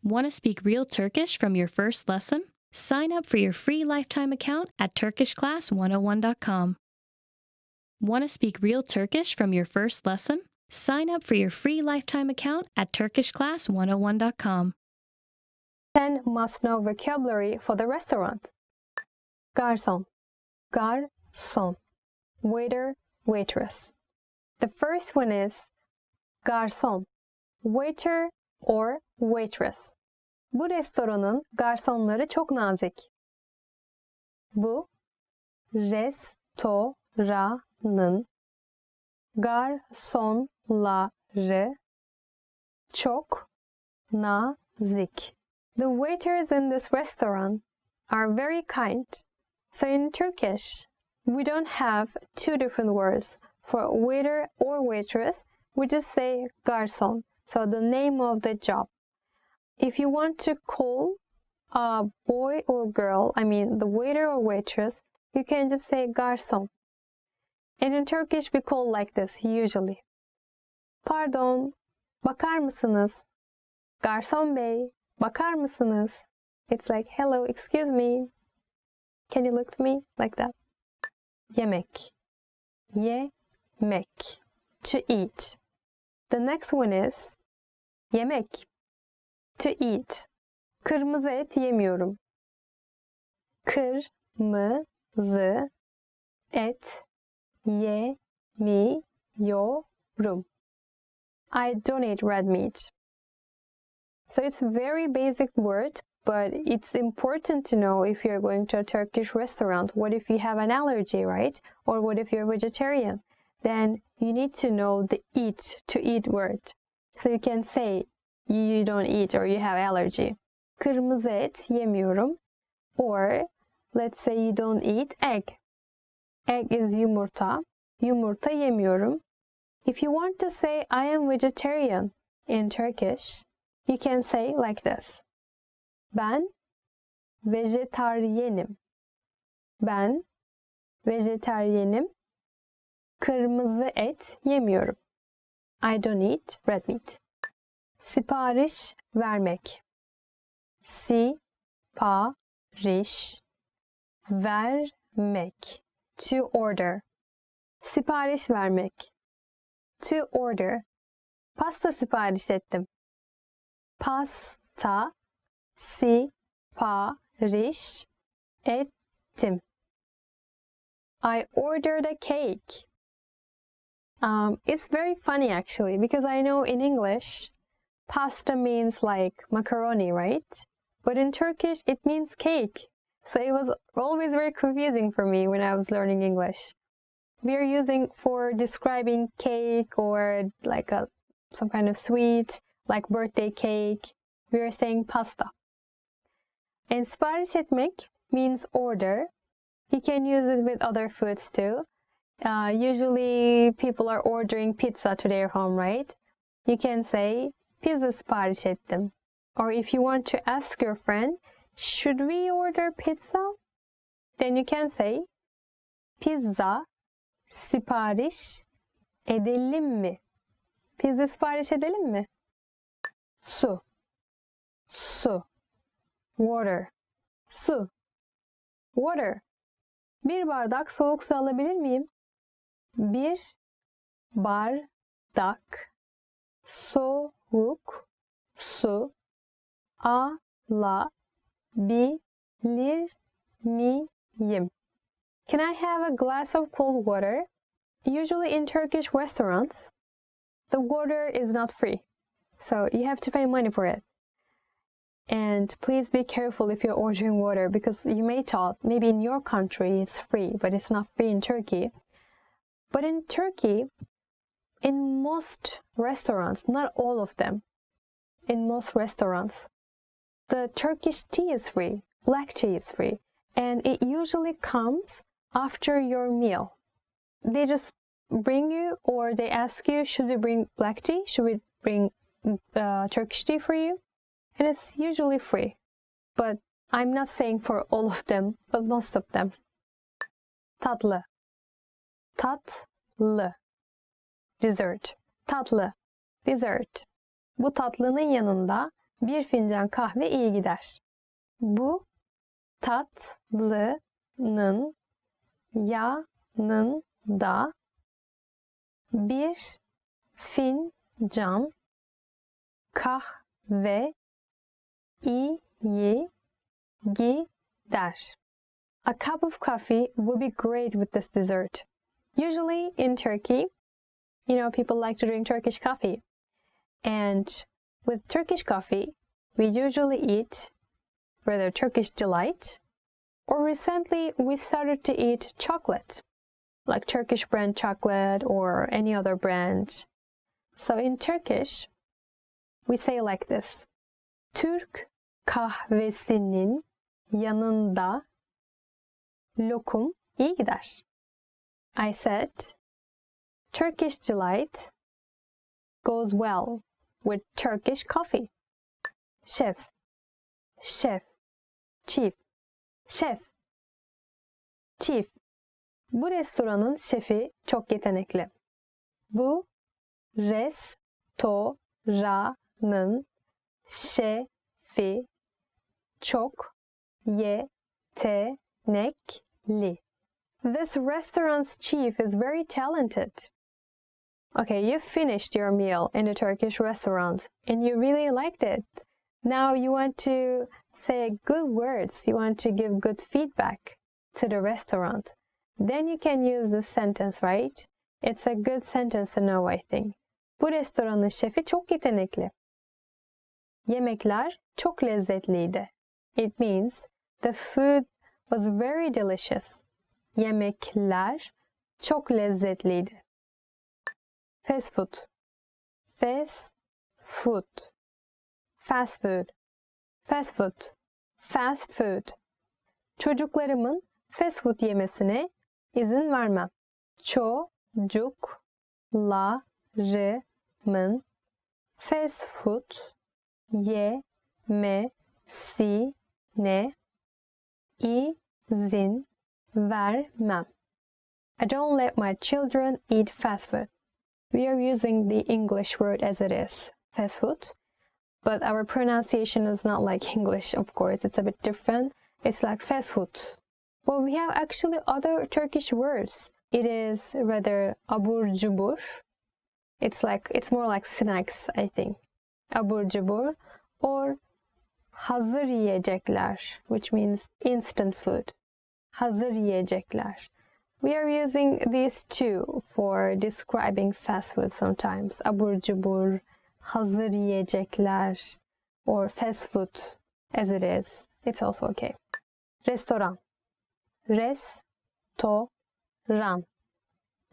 Want to speak real Turkish from your first lesson? Sign up for your free lifetime account at turkishclass101.com. Want to speak real Turkish from your first lesson? Sign up for your free lifetime account at turkishclass101.com. 10 must-know vocabulary for the restaurant. Garson, garson, waiter, waitress. The first one is garson, waiter or waitress. Bu restoranın garsonları çok nazik. Bu restoranın garsonları çok nazik. The waiters in this restaurant are very kind. So in Turkish, we don't have two different words. For waiter or waitress, we just say garson. So the name of the job. If you want to call a boy or girl, the waiter or waitress, you can just say garson. And in Turkish, we call like this usually. Pardon, bakar mısınız? Garson bey, bakar mısınız? It's like, hello, excuse me. Can you look to me? Like that. Yemek. Yemek. To eat. The next one is yemek. To eat. Kırmızı et yemiyorum. Kırmızı et yemiyorum. I don't eat red meat. So it's a very basic word, but it's important to know if you're going to a Turkish restaurant. What if you have an allergy, right? Or what if you're vegetarian? Then you need to know the eat, to eat word. So you can say you don't eat or you have allergy. Kırmızı et yemiyorum. Or let's say you don't eat egg. Egg is yumurta. Yumurta yemiyorum. If you want to say I am vegetarian in Turkish, you can say like this. Ben vejetaryenim. Ben vejetaryenim. Kırmızı et yemiyorum. I don't eat red meat. Sipariş vermek. Sipariş vermek. To order. Sipariş vermek. To order. Pasta sipariş ettim. Pasta sipariş ettim. I ordered a cake. It's very funny actually because I know in English pasta means like macaroni, right? But in Turkish it means cake. So it was always very confusing for me when I was learning English. We are using for describing cake or like some kind of sweet, like birthday cake. We are saying pasta. And sipariş etmek means order. You can use it with other foods too. Usually people are ordering pizza to their home, right? You can say pizza sipariş ettim. Or if you want to ask your friend, should we order pizza? Then you can say pizza sipariş edelim mi? Pizza sipariş edelim mi? Su. Su. Water. Su. Water. Bir bardak soğuk su alabilir miyim? Bir bardak soğuk su alabilir miyim? Can I have a glass of cold water? Usually in Turkish restaurants, the water is not free. So you have to pay money for it. And please be careful if you're ordering water because you may thought maybe in your country it's free, but it's not free in Turkey. But in Turkey, in most restaurants, not all of them, in most restaurants, the Turkish tea is free, black tea is free, and it usually comes after your meal. They just bring you or they ask you, should we bring black tea? Should we bring Turkish tea for you? And it's usually free. But I'm not saying for all of them, but most of them. Tatlı. Tatlı. Dessert. Tatlı. Dessert. Bu tatlının yanında Bir fincan kahve iyi gider. Bu tatlının yanında bir fincan kahve iyi gider. A cup of coffee would be great with this dessert. Usually in Turkey, people like to drink Turkish coffee. And with Turkish coffee, we usually eat whether Turkish Delight, or recently we started to eat chocolate, like Turkish brand chocolate or any other brand. So in Turkish, we say like this: Türk kahvesinin yanında lokum iyi gider. I said, Turkish Delight goes well with Turkish coffee. Chef, chef, chief, chef, chief. Bu restoranın şefi çok yetenekli. Bu restoranın şefi çok yetenekli. This restaurant's chief is very talented. Okay, you finished your meal in a Turkish restaurant and you really liked it. Now you want to say good words, you want to give good feedback to the restaurant. Then you can use this sentence, right? It's a good sentence to know, I think. Bu restoranın şefi çok yetenekli. Yemekler çok lezzetliydi. It means the food was very delicious. Yemekler çok lezzetliydi. Fast food. Fast food. Fast food. Fast food. Fast food. Çocuklarımın fast food yemesine izin vermem. Çocuklarımın fast food yemesine izin vermem. I don't let my children eat fast food. We are using the English word as it is, fast food, but our pronunciation is not like English, of course. It's a bit different. It's like fast food. Well, we have actually other Turkish words. It is rather abur cubur. It's more like snacks, I think. Abur cubur or hazır yiyecekler, which means instant food. Hazır yiyecekler. We are using these two for describing fast food sometimes. Abur cubur, hazır yiyecekler, or fast food as it is. It's also okay. Restoran. Restoran.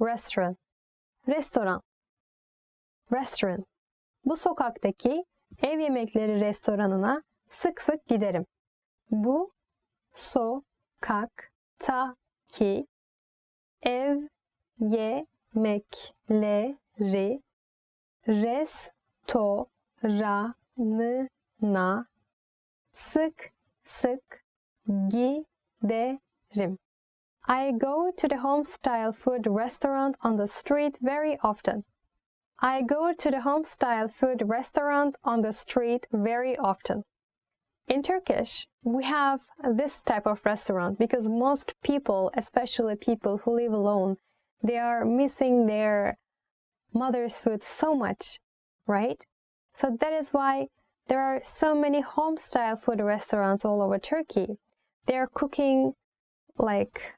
Restaurant. Restoran. Restaurant. Bu sokaktaki ev yemekleri restoranına sık sık giderim. Bu sokaktaki ev yemekleri restoranına sık sık giderim. I go to the home-style food restaurant on the street very often. I go to the home-style food restaurant on the street very often. In Turkish, we have this type of restaurant because most people, especially people who live alone, they are missing their mother's food so much, right? So that is why there are so many home-style food restaurants all over Turkey. They are cooking like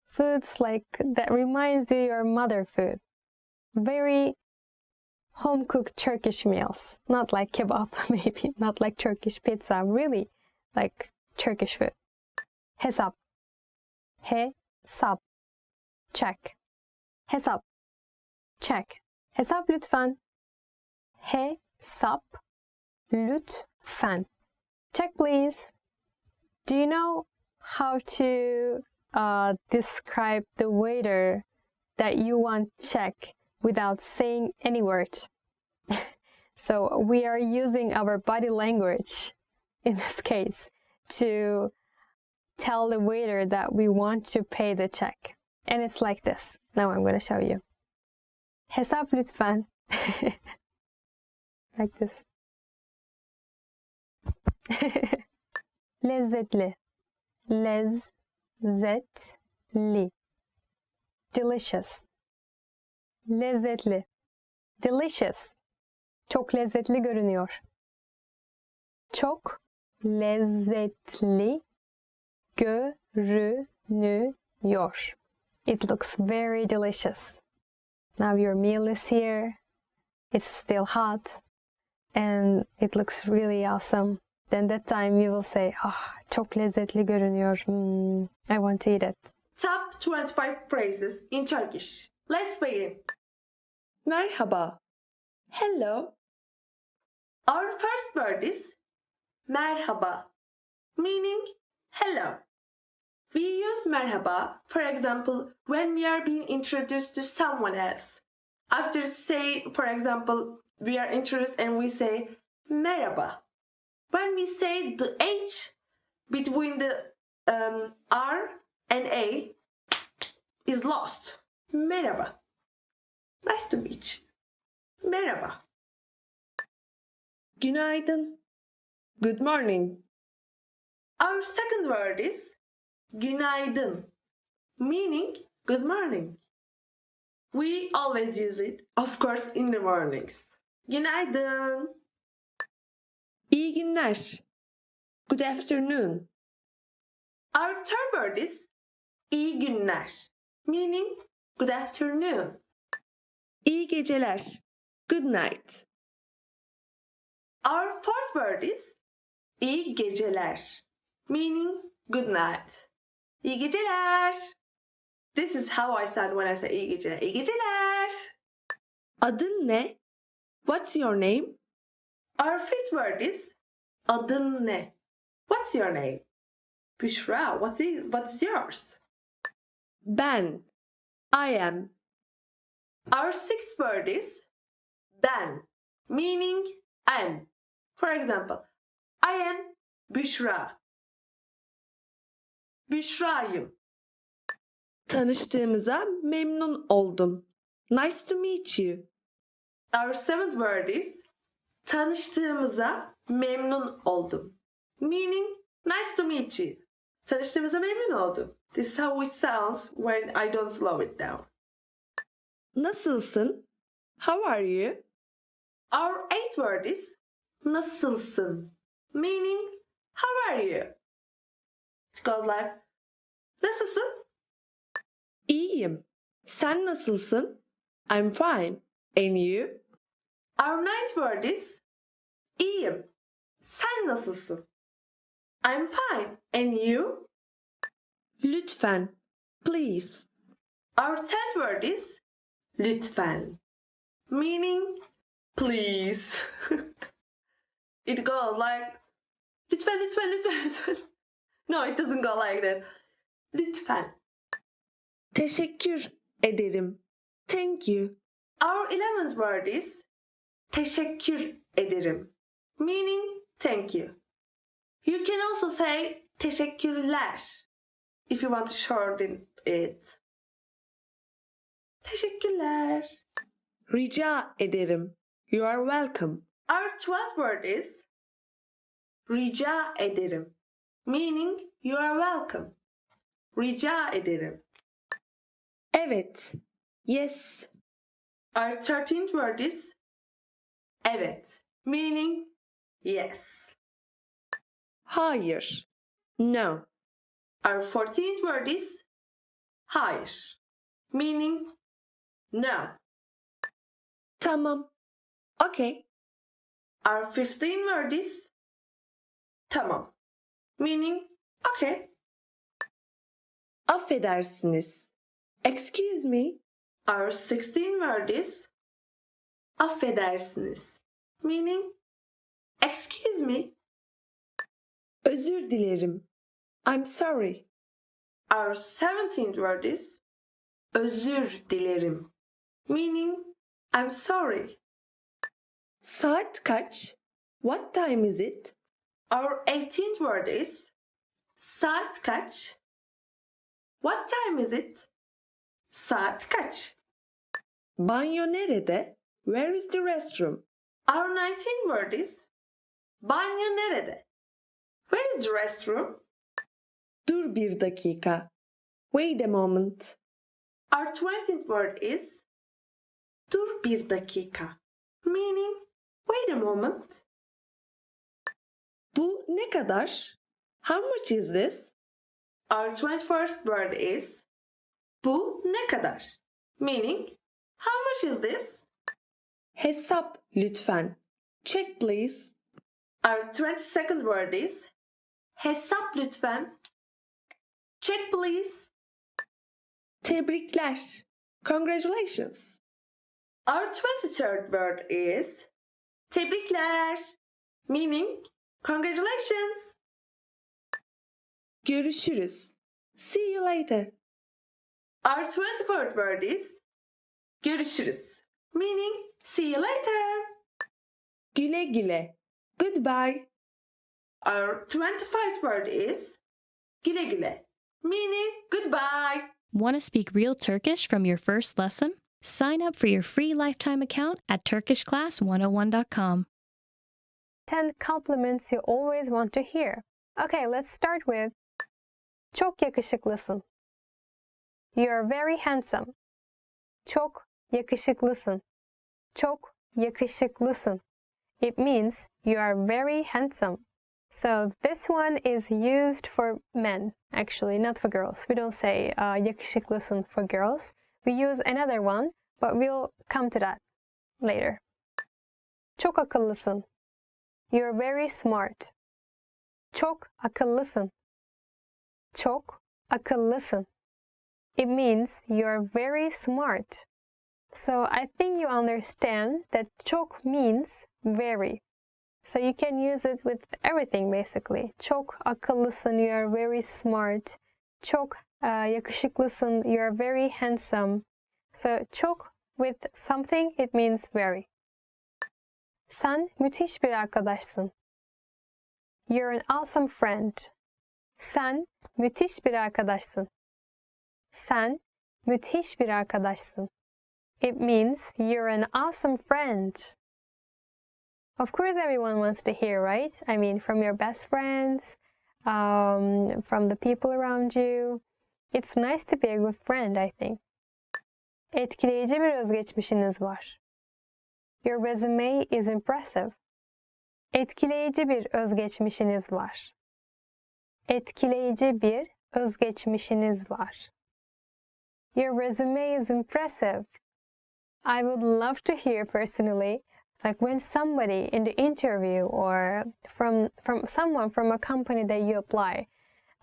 foods like that reminds you of your mother food. Very home-cooked Turkish meals. Not like kebab, maybe. Not like Turkish pizza. Really like Turkish food. Hesap. Hesap. Check. Hesap. Check. Hesap lütfen. Hesap lütfen. Check please. Do you know how to describe the waiter that you want check without saying any word? So we are using our body language in this case to tell the waiter that we want to pay the check. And it's like this. Now I'm going to show you. Hesap lütfen. Like this. Lezzetli. Lezzetli. Delicious. Lezzetli. Delicious. Çok lezzetli görünüyor. Çok lezzetli görünüyor. It looks very delicious. Now your meal is here. It's still hot. And it looks really awesome. Then that time you will say, çok lezzetli görünüyor. I want to eat it. Top 25 phrases in Turkish. Let's begin. Merhaba. Hello. Our first word is merhaba, meaning hello. We use merhaba, for example, when we are being introduced to someone else. After say, for example, we are introduced and we say merhaba. When we say the H between the R and A is lost. Merhaba. Nice to meet you. Merhaba. Günaydın. Good morning. Our second word is günaydın, meaning good morning. We always use it, of course, in the mornings. Günaydın. İyi günler. Good afternoon. Our third word is iyi günler, meaning good afternoon. İyi geceler. Good night. Our fourth word is iyi geceler, meaning good night. İyi geceler. This is how I sound when I say iyi geceler. İyi geceler. Adın ne? What's your name? Our fifth word is adın ne? What's your name? Büşra, what's yours? Ben. I am. Our sixth word is ben, meaning am. For example, I am Büşra. Büşra'yım. Tanıştığımıza memnun oldum. Nice to meet you. Our seventh word is tanıştığımıza memnun oldum. Meaning nice to meet you. Tanıştığımıza memnun oldum. This is how it sounds when I don't slow it down. Nasılsın? How are you? Our eighth word is nasılsın, meaning how are you? It goes like nasılsın? İyiyim. Sen nasılsın? I'm fine. And you? Our ninth word is iyiyim. Sen nasılsın? I'm fine. And you? Lütfen. Please. Our tenth word is lütfen, meaning please. It goes like lütfen, lütfen, lütfen, lütfen. No, it doesn't go like that. Lütfen. Teşekkür ederim. Thank you. Our 11th word is teşekkür ederim, meaning thank you. You can also say teşekkürler if you want to shorten it. Teşekkürler. Rica ederim. You are welcome. Our 12th word is rica ederim, meaning you are welcome. Rica ederim. Evet. Yes. Our 13th word is evet, meaning yes. Hayır. No. Our 14th word is hayır, meaning no. Tamam. Okay. Our 15th word is tamam, meaning okay. Affedersiniz. Excuse me. Our 16th word is affedersiniz, meaning excuse me. Özür dilerim. I'm sorry. Our 17th word is özür dilerim, meaning I'm sorry. Saat kaç? What time is it? Our 18th word is saat kaç? What time is it? Saat kaç? Banyo nerede? Where is the restroom? Our 19th word is banyo nerede? Where is the restroom? Dur bir dakika. Wait a moment. Our 20th word is dur bir dakika, meaning wait a moment. Bu ne kadar? How much is this? Our 21st word is bu ne kadar, meaning how much is this? Hesap lütfen. Check please. Our 22nd word is hesap lütfen. Check please. Tebrikler. Congratulations. Our 23rd word is tebrikler, meaning congratulations. Görüşürüz. See you later. Our 24th word is görüşürüz, meaning see you later. Güle güle. Goodbye. Our 25th word is güle güle, meaning goodbye. Want to speak real Turkish from your first lesson? Sign up for your free lifetime account at turkishclass101.com. 10 compliments you always want to hear. Okay, let's start with çok yakışıklısın. You're very handsome. Çok yakışıklısın. Çok yakışıklısın. It means you are very handsome. So this one is used for men, actually, not for girls. We don't say yakışıklısın for girls. We use another one, but we'll come to that later. Çok akıllısın. You're very smart. Çok akıllısın. Çok akıllısın. It means you're very smart. So I think you understand that çok means very. So you can use it with everything basically. Çok akıllısın, you are very smart. Çok yakışıklısın, you are very handsome. So çok with something, it means very. Sen müthiş bir arkadaşsın. You're an awesome friend. Sen müthiş bir arkadaşsın. Sen müthiş bir arkadaşsın. It means you're an awesome friend. Of course, everyone wants to hear, right? I mean, from your best friends, from the people around you. It's nice to be a good friend, I think. Etkileyici bir özgeçmişiniz var. Your resume is impressive. Etkileyici bir özgeçmişiniz var. Etkileyici bir özgeçmişiniz var. Your resume is impressive. I would love to hear personally, like when somebody in the interview or from someone from a company that you apply,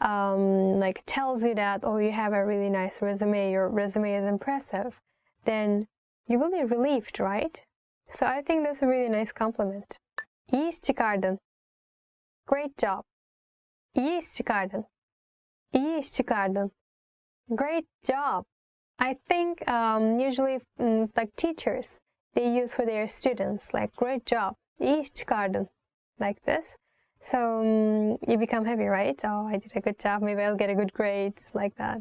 like tells you that, oh, you have a really nice resume, your resume is impressive, then you will be relieved, right? So I think that's a really nice compliment. İyi iş çıkardın. Great job. İyi iş çıkardın. İyi iş çıkardın. Great job. I think usually like teachers, they use for their students like great job. İyi iş çıkardın. Like this. So you become happy, right? Oh, I did a good job. Maybe I'll get a good grade. Like that.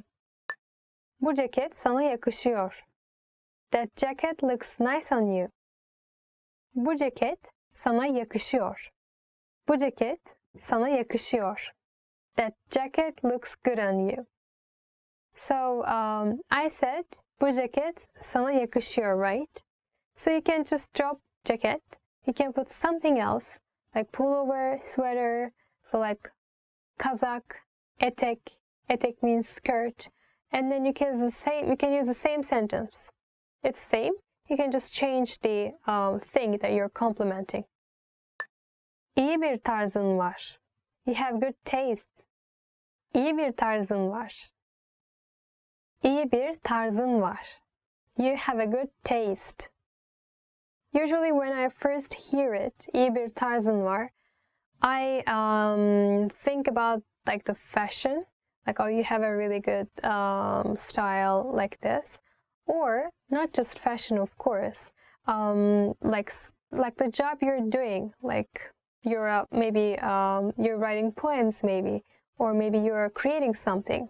Bu ceket sana yakışıyor. That jacket looks nice on you. Bu ceket sana yakışıyor. Bu ceket sana yakışıyor. That jacket looks good on you. So I said bu ceket sana yakışıyor, right? So you can just drop jacket. You can put something else like pullover, sweater. So like kazak, etek. Etek means skirt. And then you can use the same sentence. It's same. You can just change the thing that you're complimenting. İyi bir tarzın var. You have good taste. İyi bir tarzın var. İyi bir tarzın var. You have a good taste. Usually when I first hear it, iyi bir tarzın var, I think about like the fashion, like oh you have a really good style like this, or not just fashion of course, like the job you're doing, like you're maybe you're writing poems maybe, or maybe you're creating something.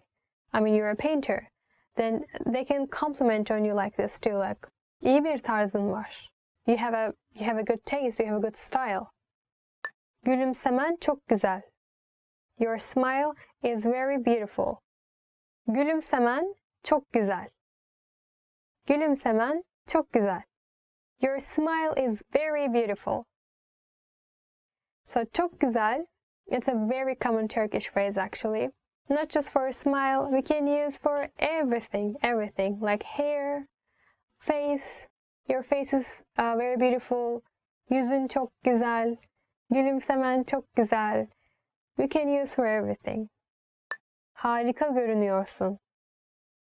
I mean you're a painter. Then they can compliment on you like this too, like iyi bir tarzın var. You have a good taste, you have a good style. Gülümsemen çok güzel. Your smile is very beautiful. Gülümsemen çok güzel. Gülümsemen çok güzel. Your smile is very beautiful. So çok güzel, it's a very common Turkish phrase actually. Not just for a smile, we can use for everything, like hair, face. Your face is very beautiful. Yüzün çok güzel. Gülümsemen çok güzel. We can use for everything. Harika görünüyorsun.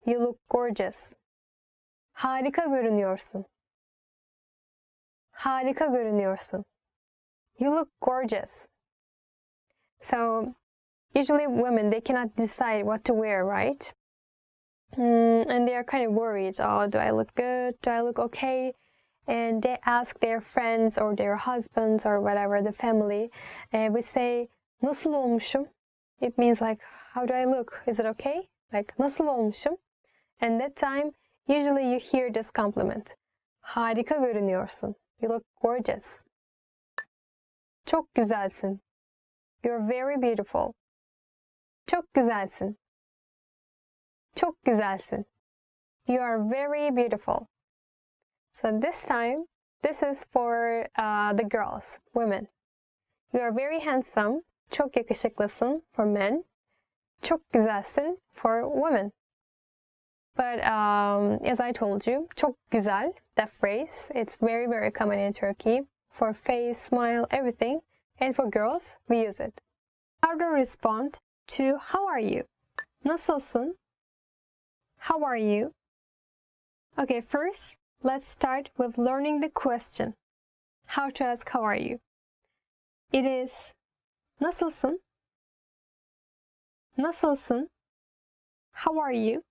You look gorgeous. Harika görünüyorsun. Harika görünüyorsun. You look gorgeous. So, usually women, they cannot decide what to wear, right? And they are kind of worried. Oh, do I look good? Do I look okay? And they ask their friends or their husbands or whatever, the family. We say, nasıl olmuşum? It means like, how do I look? Is it okay? Like, nasıl olmuşum? And that time, usually you hear this compliment. Harika görünüyorsun. You look gorgeous. Çok güzelsin. You're very beautiful. Çok güzelsin. Çok güzelsin. You are very beautiful. So this time, this is for the girls, women. You are very handsome. Çok yakışıklısın for men. Çok güzelsin for women. But as I told you, çok güzel, that phrase, it's very, very common in Turkey. For face, smile, everything. And for girls, we use it. How to respond to how are you? Nasılsın? How are you? Okay, first, let's start with learning the question. How to ask how are you? It is nasılsın? Nasılsın? How are you?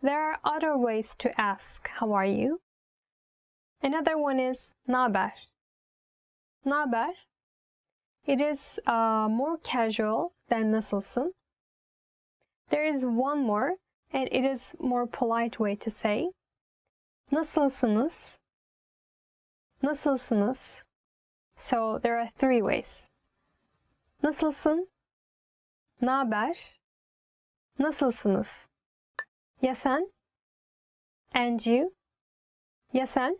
There are other ways to ask how are you. Another one is naber. Naber. It is more casual than nasılsın. There is one more, and it is more polite way to say. Nasılsınız? Nasılsınız? So there are three ways. Nasılsın? Naber? Nasılsınız? Ya sen? And you? Ya sen?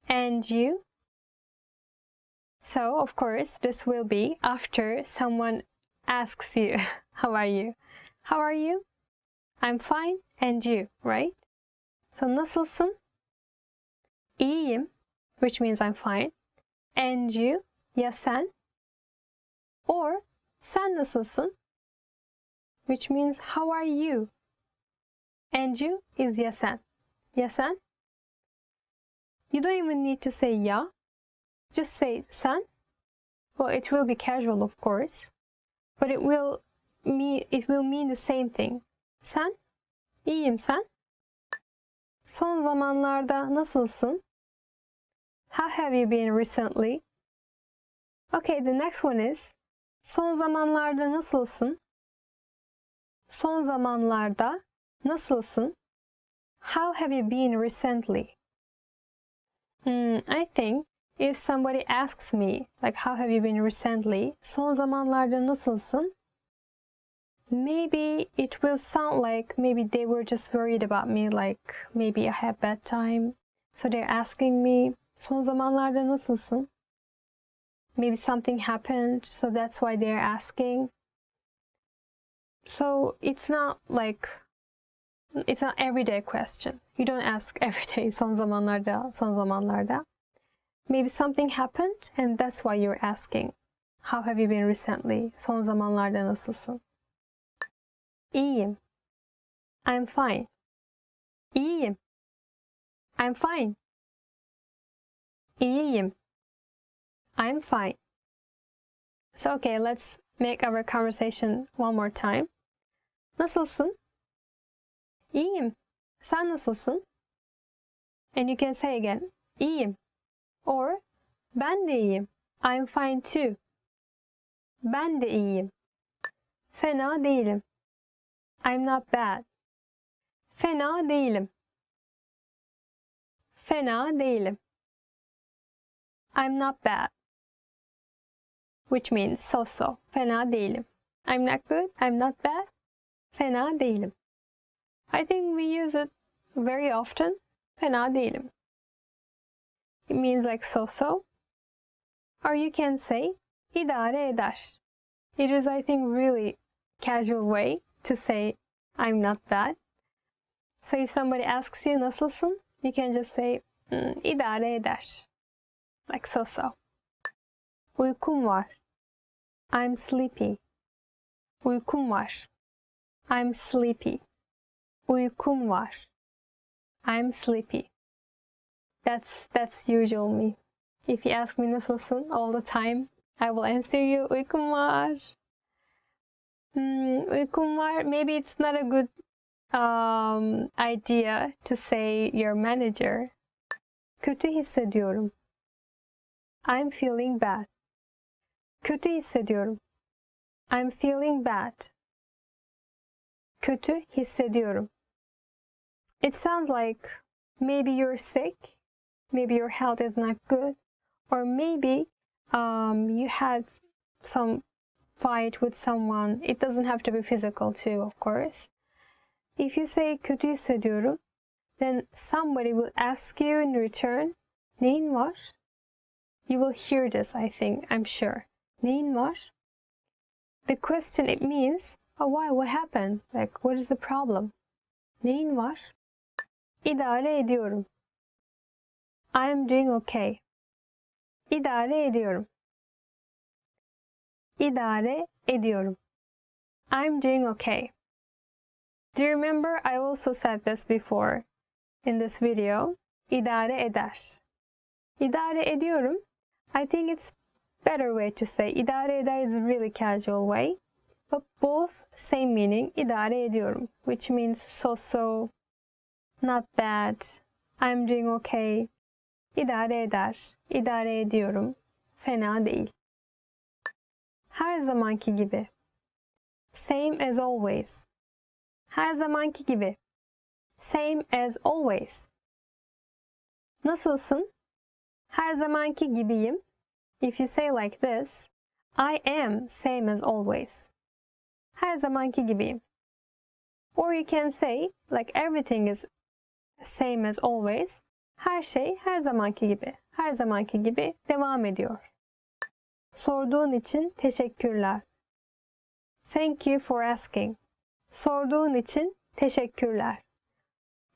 And you? So, of course, this will be after someone asks you, how are you? How are you? I'm fine. And you, right? So, nasılsın? İyiyim, which means I'm fine. And you? Ya sen? Or, sen nasılsın? Which means, how are you? And you is ya sen. Ya sen? You don't even need to say ya. Just say sen. Well, it will be casual, of course, but it will mean the same thing. Sen? İyiyim, sen? Son zamanlarda nasılsın? How have you been recently? Okay, the next one is son zamanlarda nasılsın? Son zamanlarda nasılsın? How have you been recently? I think if somebody asks me, like, how have you been recently? Son zamanlarda nasılsın? Maybe it will sound like maybe they were just worried about me, like maybe I had bad time. So they're asking me, son zamanlarda nasılsın? Maybe something happened, so that's why they're asking. So it's not everyday question. You don't ask every day, son zamanlarda, son zamanlarda. Maybe something happened and that's why you're asking. How have you been recently? Son zamanlarda nasılsın? İyiyim. I'm fine. İyiyim. I'm fine. İyiyim. I'm fine. So okay, let's make our conversation one more time. Nasılsın? İyiyim. Sen nasılsın? And you can say again, İyiyim. Or, ben de iyiyim. I'm fine too. Ben de iyiyim. Fena değilim. I'm not bad. Fena değilim. Fena değilim. I'm not bad. which means so-so. Fena değilim. I'm not good, I'm not bad. Fena değilim. I think we use it very often. Fena değilim. It means like so-so. Or you can say idare eder. It is, I think, really casual way to say I'm not bad. So if somebody asks you nasılsın, you can just say idare eder. Like so-so. Uykum var. I'm sleepy. Uykum var. I'm sleepy. Uykum var. I'm sleepy. That's usual me. If you ask me nasılsın all the time, I will answer you uykum var. Uykum var. Maybe it's not a good idea to say your manager. Kötü hissediyorum. I'm feeling bad. Kötü hissediyorum. I'm feeling bad. Kötü hissediyorum. It sounds like maybe you're sick, maybe your health is not good, or maybe you had some fight with someone. It doesn't have to be physical too, of course. If you say kötü hissediyorum, then somebody will ask you in return, neyin var? You will hear this, I think, I'm sure. Neyin var? The question, it means, oh, why? What happened? Like, what is the problem? Neyin var? İdare ediyorum. I'm doing okay. İdare ediyorum. İdare ediyorum. I'm doing okay. Do you remember I also said this before in this video? İdare eder. İdare ediyorum. I think it's better way to say. İdare eder is a really casual way. But both same meaning. İdare ediyorum. Which means so-so, not bad, I'm doing okay. İdare eder. İdare ediyorum. Fena değil. Her zamanki gibi. Same as always. Her zamanki gibi. Same as always. Nasılsın? Her zamanki gibiyim. If you say like this, I am same as always. Her zamanki gibiyim. Or you can say, like everything is same as always. Her şey her zamanki gibi. Her zamanki gibi devam ediyor. Sorduğun için teşekkürler. Thank you for asking. Sorduğun için teşekkürler.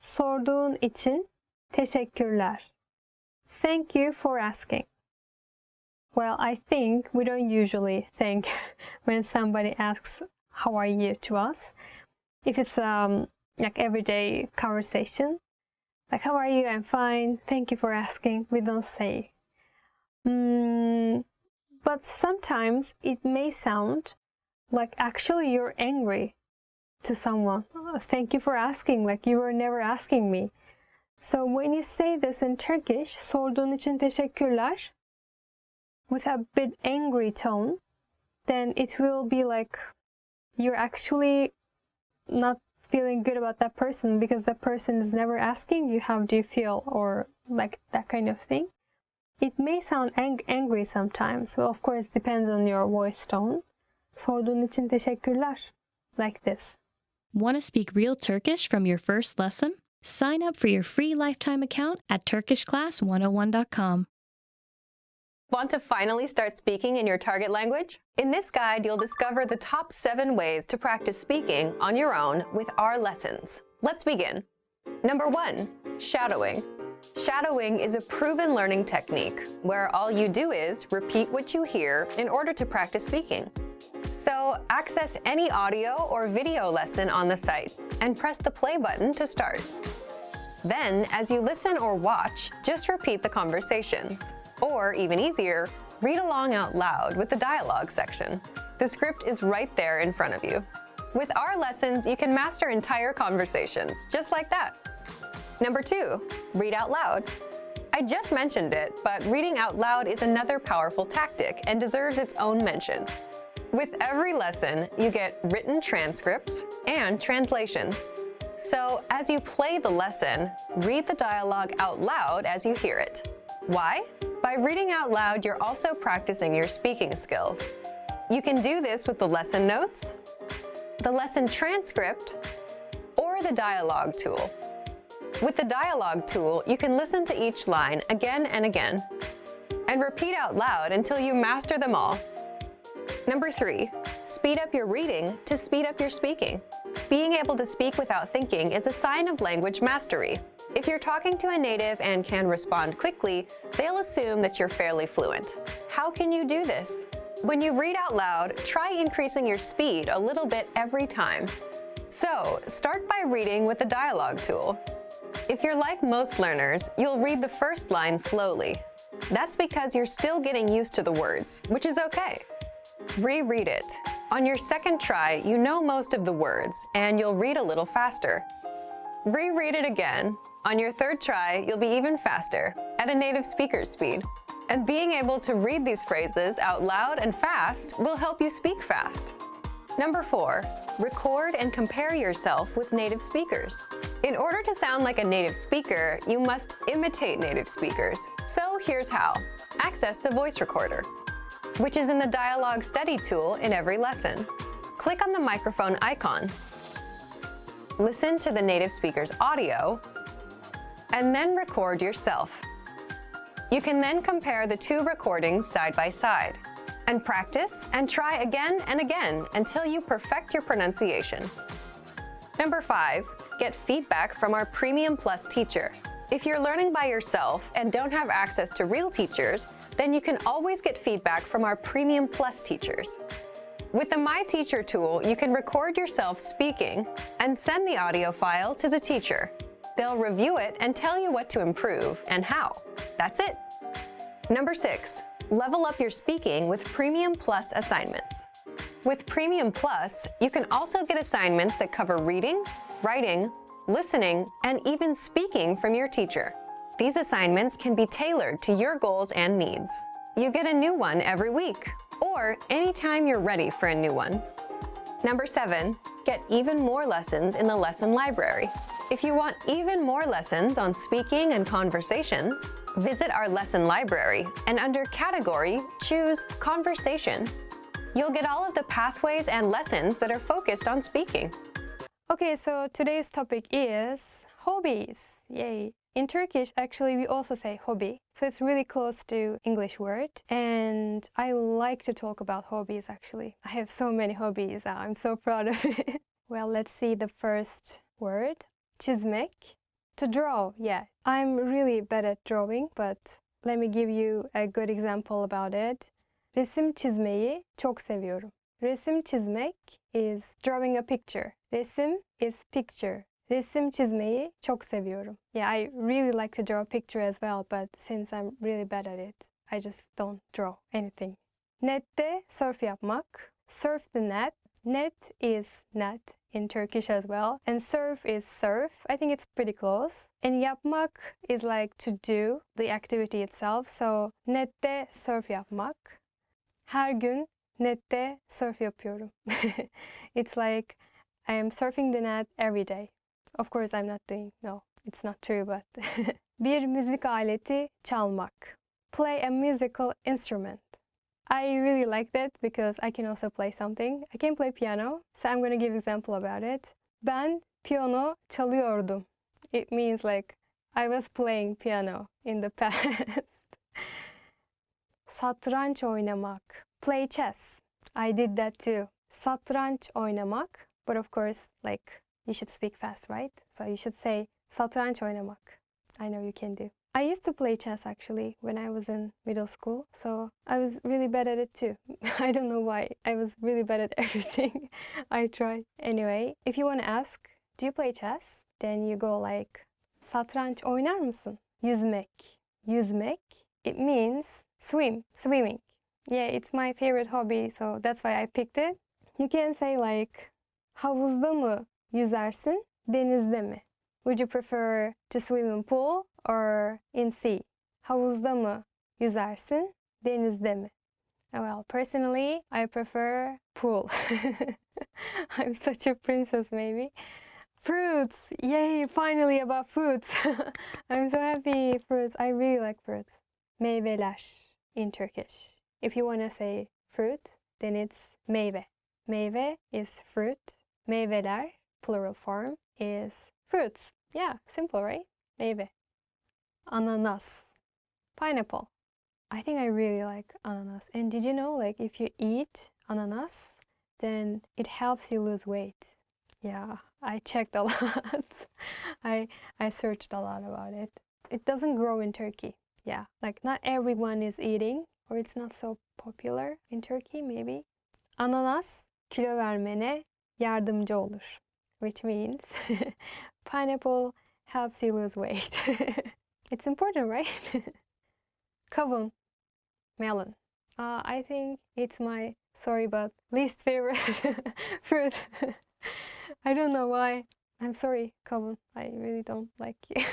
Sorduğun için teşekkürler. Thank you for asking. Well, I think we don't usually thank when somebody asks how are you to us. If it's like everyday conversation, like how are you? I'm fine. Thank you for asking. We don't say. But sometimes it may sound like actually you're angry to someone. Oh, thank you for asking. Like you were never asking me. So when you say this in Turkish, sorduğun için teşekkürler, with a bit angry tone, then it will be like you're actually not feeling good about that person because that person is never asking you how do you feel or like that kind of thing. It may sound angry sometimes. So of course it depends on your voice tone. Sorduğun için teşekkürler. Like this. Want to speak real Turkish from your first lesson? Sign up for your free lifetime account at turkishclass101.com. Want to finally start speaking in your target language? In this guide, you'll discover the top 7 ways to practice speaking on your own with our lessons. Let's begin. Number 1, shadowing. Shadowing is a proven learning technique where all you do is repeat what you hear in order to practice speaking. So access any audio or video lesson on the site and press the play button to start. Then, as you listen or watch, just repeat the conversations. Or, even easier, read along out loud with the dialogue section. The script is right there in front of you. With our lessons, you can master entire conversations, just like that. Number 2, read out loud. I just mentioned it, but reading out loud is another powerful tactic and deserves its own mention. With every lesson, you get written transcripts and translations. So, as you play the lesson, read the dialogue out loud as you hear it. Why? By reading out loud, you're also practicing your speaking skills. You can do this with the lesson notes, the lesson transcript, or the dialogue tool. With the dialogue tool, you can listen to each line again and again, and repeat out loud until you master them all. Number 3, speed up your reading to speed up your speaking. Being able to speak without thinking is a sign of language mastery. If you're talking to a native and can respond quickly, they'll assume that you're fairly fluent. How can you do this? When you read out loud, try increasing your speed a little bit every time. So, start by reading with the dialogue tool. If you're like most learners, you'll read the first line slowly. That's because you're still getting used to the words, which is okay. Reread it. On your second try, you know most of the words, and you'll read a little faster. Reread it again. On your third try, you'll be even faster, at a native speaker's speed. And being able to read these phrases out loud and fast will help you speak fast. Number 4, record and compare yourself with native speakers. In order to sound like a native speaker, you must imitate native speakers. So here's how. Access the voice recorder, which is in the dialogue study tool in every lesson. Click on the microphone icon. Listen to the native speaker's audio, and then record yourself. You can then compare the 2 recordings side by side, and practice and try again and again until you perfect your pronunciation. Number 5, get feedback from our Premium Plus teacher. If you're learning by yourself and don't have access to real teachers, then you can always get feedback from our Premium Plus teachers. With the My Teacher tool, you can record yourself speaking and send the audio file to the teacher. They'll review it and tell you what to improve and how. That's it. Number 6, level up your speaking with Premium Plus assignments. With Premium Plus, you can also get assignments that cover reading, writing, listening, and even speaking from your teacher. These assignments can be tailored to your goals and needs. You get a new one every week, or anytime you're ready for a new one. Number 7, get even more lessons in the lesson library. If you want even more lessons on speaking and conversations, visit our lesson library and under Category, choose Conversation. You'll get all of the pathways and lessons that are focused on speaking. Okay, so today's topic is hobbies. Yay! In Turkish, actually, we also say hobby. So it's really close to English word. And I like to talk about hobbies, actually. I have so many hobbies. I'm so proud of it. Well, let's see the first word. Çizmek. To draw, yeah. I'm really bad at drawing, but let me give you a good example about it. Resim çizmeyi çok seviyorum. Resim çizmek is drawing a picture. Resim is picture. Resim çizmeyi çok seviyorum. Yeah, I really like to draw a picture as well, but since I'm really bad at it, I just don't draw anything. Nette surf yapmak. Surf the net. Net is net in Turkish as well. And surf is surf. I think it's pretty close. And yapmak is like to do, the activity itself. So nette surf yapmak. Her gün nette surf yapıyorum. It's like I am surfing the net every day. Of course I'm not doing, no, it's not true, but bir müzik aleti çalmak. Play a musical instrument. I really like that because I can also play something. I can play piano, so I'm going to give an example about it. Ben piyano çalıyordum. It means like I was playing piano in the past. Satranç oynamak. Play chess. I did that too. Satranç oynamak. But of course, like, you should speak fast, right? So you should say satranç oynamak. I know you can do. I used to play chess actually when I was in middle school, so I was really bad at it too. I don't know why. I was really bad at everything I tried. Anyway, if you want to ask, do you play chess? Then you go like, satranç oynar mısın? Yüzmek. Yüzmek, it means swim, swimming. Yeah, it's my favorite hobby, so that's why I picked it. You can say like, havuzda mı yüzersin, denizde mi? Would you prefer to swim in pool or in sea? Havuzda mı yüzersin, denizde mi? Well, personally, I prefer pool. I'm such a princess, maybe. Fruits! Yay, finally about fruits. I'm so happy. Fruits. I really like fruits. Meyveler in Turkish. If you want to say fruit, then it's meyve. Meyve is fruit. Meyveler, plural form, is fruits. Yeah, simple, right? Meyve. Ananas. Pineapple. I think I really like ananas. And did you know, like, if you eat ananas, then it helps you lose weight. Yeah, I checked a lot. I searched a lot about it. It doesn't grow in Turkey. Yeah, like not everyone is eating, or it's not so popular in Turkey maybe. Ananas kilo vermene yardımcı olur, which means pineapple helps you lose weight. It's important, right? Kavun, melon. I think it's my, sorry, but least favorite fruit. I don't know why. I'm sorry, kavun. I really don't like you.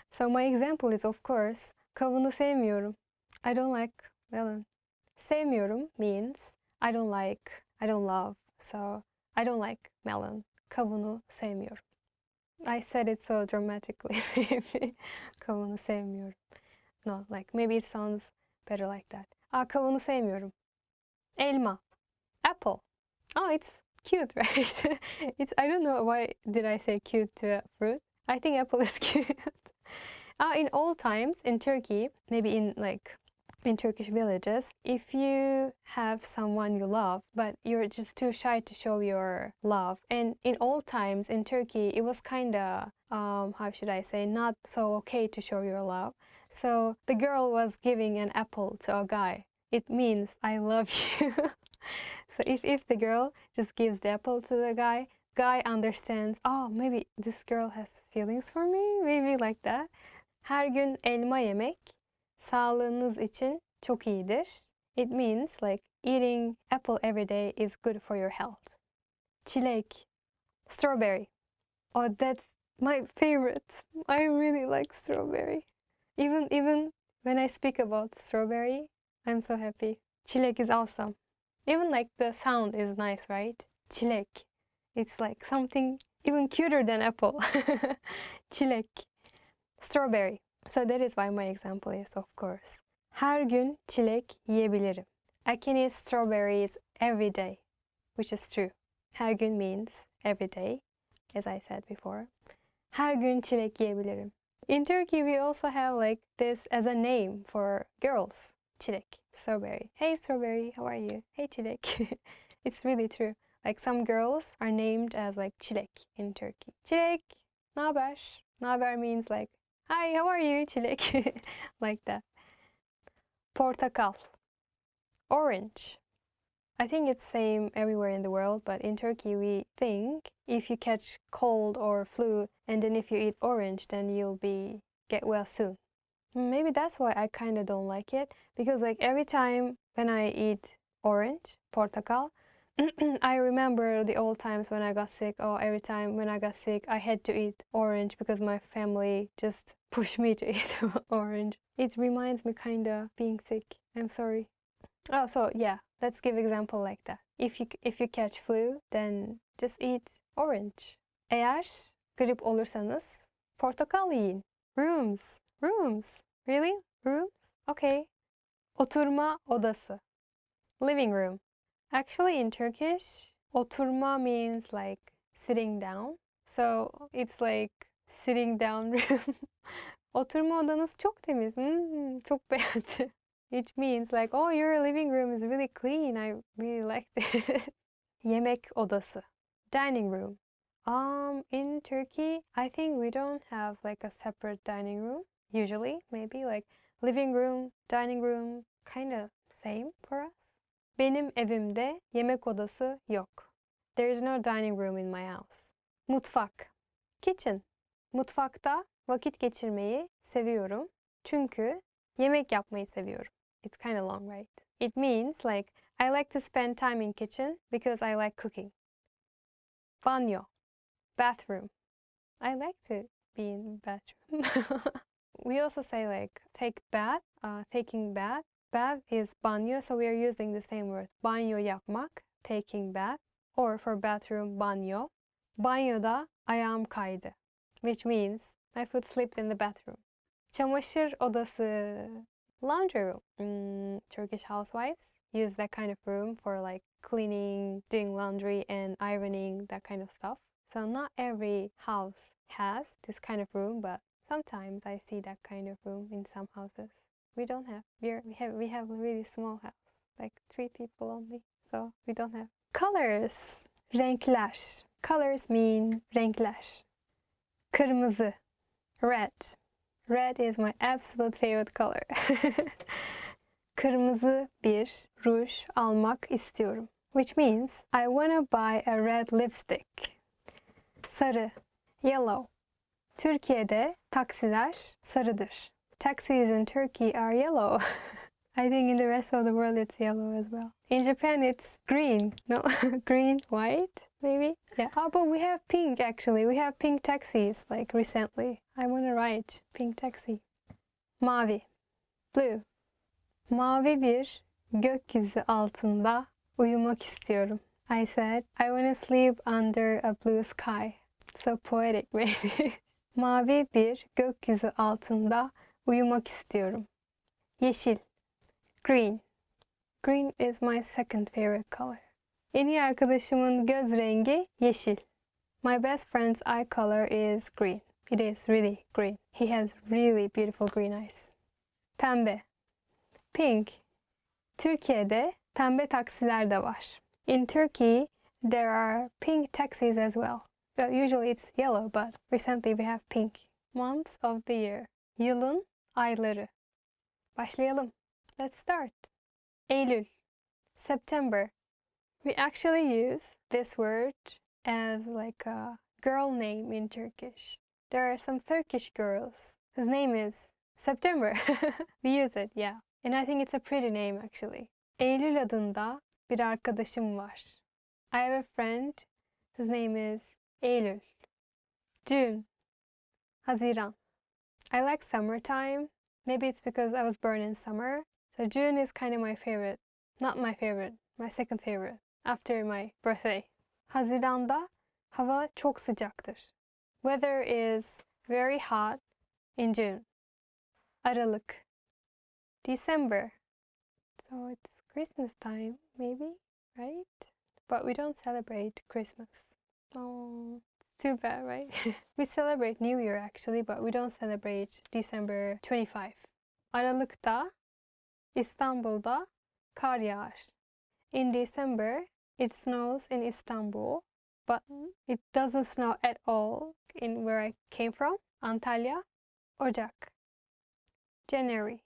So my example is, of course, kavunu sevmiyorum. I don't like melon. Sevmiyorum means I don't like, I don't love. So I don't like melon. Kavunu sevmiyorum. I said it so dramatically, maybe. Kavunu sevmiyorum. No, like maybe it sounds better like that. Kavunu sevmiyorum. Elma. Apple. Oh, it's cute, right? It's, I don't know why did I say cute to a fruit. I think apple is cute. In old times in Turkey, maybe in Turkish villages, if you have someone you love, but you're just too shy to show your love. And in old times in Turkey, it was kind of, how should I say, not so okay to show your love. So the girl was giving an apple to a guy. It means I love you. So if the girl just gives the apple to the guy understands, oh, maybe this girl has feelings for me, maybe like that. Her gün elma yemek sağlığınız için çok iyidir. It means like eating apple every day is good for your health. Çilek, strawberry. Oh, that's my favorite. I really like strawberry. Even when I speak about strawberry, I'm so happy. Çilek is awesome. Even like the sound is nice, right? Çilek. It's like something even cuter than apple. Çilek. Strawberry. So that is why my example is, of course. Her gün çilek yiyebilirim. I can eat strawberries every day, which is true. Her gün means every day, as I said before. Her gün çilek yiyebilirim. In Turkey, we also have like this as a name for girls. Çilek, strawberry. Hey strawberry, how are you? Hey çilek. It's really true. Like some girls are named as like çilek in Turkey. Çilek, naber? Naber means like, hi, how are you? Çilek. Like that. Portakal. Orange. I think it's same everywhere in the world, but in Turkey we think if you catch cold or flu and then if you eat orange, then you'll get well soon. Maybe that's why I kind of don't like it, because like every time when I eat orange, portakal, I remember the old times when I got sick, or every time when I got sick I had to eat orange because my family just pushed me to eat orange. It reminds me kind of being sick. I'm sorry. Oh, so yeah, let's give example like that. If you catch flu, then just eat orange. Eğer grip olursanız portakal yiyin. Rooms. Really? Rooms? Okay. Oturma odası. Living room. Actually in Turkish, oturma means like sitting down. So it's like sitting down room. Oturma odanız çok temiz. Çok beğendim. It means like, oh, your living room is really clean. I really liked it. Yemek odası. Dining room. In Turkey, I think we don't have like a separate dining room. Usually, maybe like living room, dining room, kind of same for us. Benim evimde yemek odası yok. There is no dining room in my house. Mutfak. Kitchen. Mutfakta vakit geçirmeyi seviyorum. Çünkü yemek yapmayı seviyorum. It's kind of long, right? It means like I like to spend time in kitchen because I like cooking. Banyo. Bathroom. I like to be in bathroom. We also say like take bath, taking bath. Bath is banyo, so we are using the same word. Banyo yapmak, taking bath. Or for bathroom, banyo. Banyoda ayağım kaydı, which means my foot slipped in the bathroom. Çamaşır odası. Laundry room. Turkish housewives use that kind of room for like cleaning, doing laundry and ironing, that kind of stuff. So not every house has this kind of room, but sometimes I see that kind of room in some houses. We don't have. We have a really small house, like 3 people only. So we don't have. Colors. Renkler. Colors mean renkler. Kırmızı. Red. Red is my absolute favorite color. Kırmızı bir ruj almak istiyorum. Which means I wanna buy a red lipstick. Sarı. Yellow. Türkiye'de taksiler sarıdır. Taxis in Turkey are yellow. I think in the rest of the world it's yellow as well. In Japan it's green. No, green, white, maybe? Yeah. Oh, but we have pink actually. We have pink taxis like recently. I want to ride pink taxi. Mavi. Blue. Mavi bir gökyüzü altında uyumak istiyorum. I said I want to sleep under a blue sky. So poetic maybe. Mavi bir gökyüzü altında uyumak istiyorum. Yeşil. Green. Green is my second favorite color. En iyi arkadaşımın göz rengi yeşil. My best friend's eye color is green. It is really green. He has really beautiful green eyes. Pembe. Pink. Türkiye'de pembe taksiler de var. In Turkey, there are pink taxis as well. Well, usually it's yellow, but recently we have pink. Months of the year. Yılın ayları. Başlayalım. Let's start. Eylül. September. We actually use this word as like a girl name in Turkish. There are some Turkish girls whose name is September. We use it, yeah. And I think it's a pretty name actually. Eylül adında bir arkadaşım var. I have a friend whose name is Eylül. June. Haziran. I like summertime. Maybe it's because I was born in summer. So June is kind of my favorite. Not my favorite, my second favorite. After my birthday. Haziran'da hava çok sıcaktır. Weather is very hot in June. Aralık. December. So it's Christmas time, maybe, right? But we don't celebrate Christmas. Oh, it's too bad, right? We celebrate New Year actually, but we don't celebrate December 25. Aralıkta İstanbul'da kar yağar. In December, it snows in Istanbul, but it doesn't snow at all in where I came from, Antalya. Ocak. January.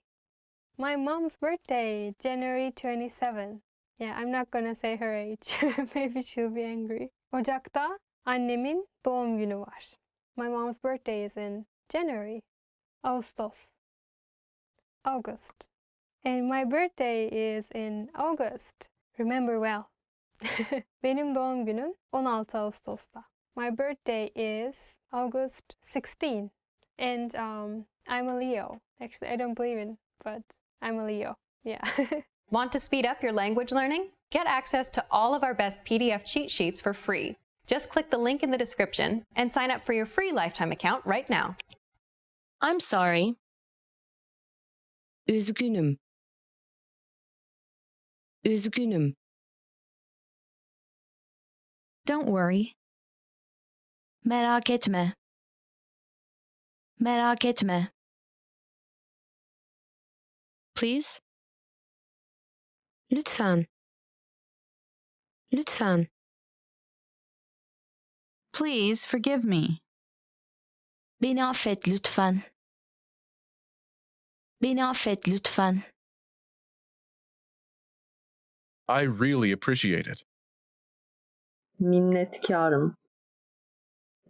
My mom's birthday, January 27. Yeah, I'm not gonna say her age. Maybe she'll be angry. Ocak'ta annemin doğum günü var. My mom's birthday is in January. Ağustos. August. And my birthday is in August. Remember well. Benim doğum günüm 16 Ağustos'ta. My birthday is August 16. And I'm a Leo. Actually, I don't believe in, but I'm a Leo. Yeah. Want to speed up your language learning? Get access to all of our best PDF cheat sheets for free. Just click the link in the description and sign up for your free lifetime account right now. I'm sorry. Üzgünüm. Üzgünüm. Don't worry. Merak etme. Merak etme. Please? Lütfen. Lütfen. Please forgive me. Beni affet lütfen. Beni affet lütfen. I really appreciate it. Minnetkarım.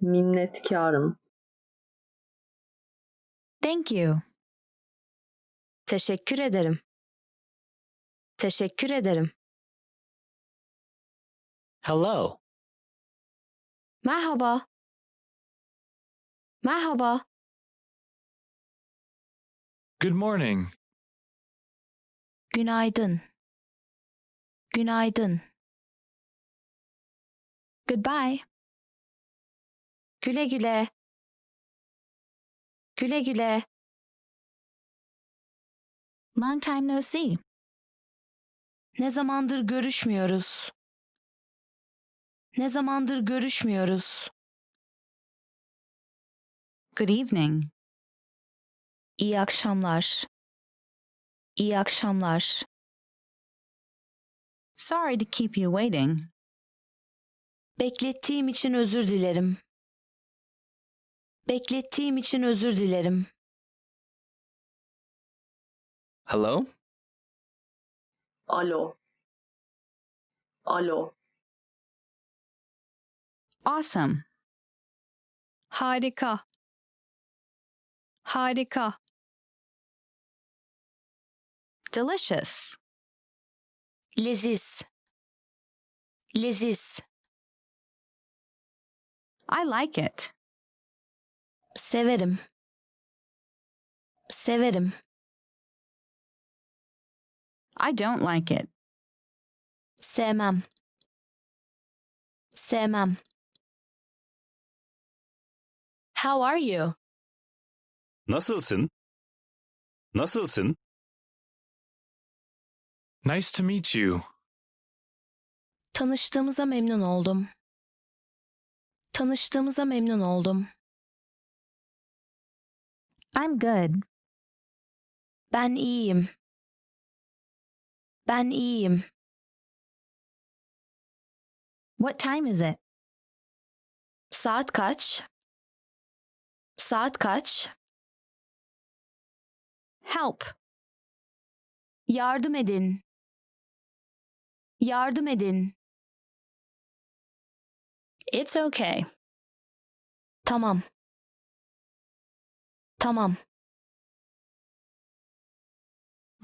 Minnetkarım. Thank you. Teşekkür ederim. Teşekkür ederim. Hello. Merhaba. Merhaba. Good morning. Günaydın. Günaydın. Goodbye. Güle güle. Güle güle. Long time no see. Ne zamandır görüşmüyoruz? Ne zamandır görüşmüyoruz? Good evening. İyi akşamlar. İyi akşamlar. Sorry to keep you waiting. Beklettiğim için özür dilerim. Beklettiğim için özür dilerim. Hello? Alo. Alo. Awesome. Harika. Harika. Delicious. Leziz. Leziz. I like it. Severim. Severim. I don't like it. Sevmem. Sevmem. How are you? Nasılsın? Nasılsın? Nice to meet you. Tanıştığımıza memnun oldum. Tanıştığımıza memnun oldum. I'm good. Ben iyiyim. Ben iyiyim. What time is it? Saat kaç? Saat kaç? Help. Yardım edin. Yardım edin. It's okay. Tamam. Tamam.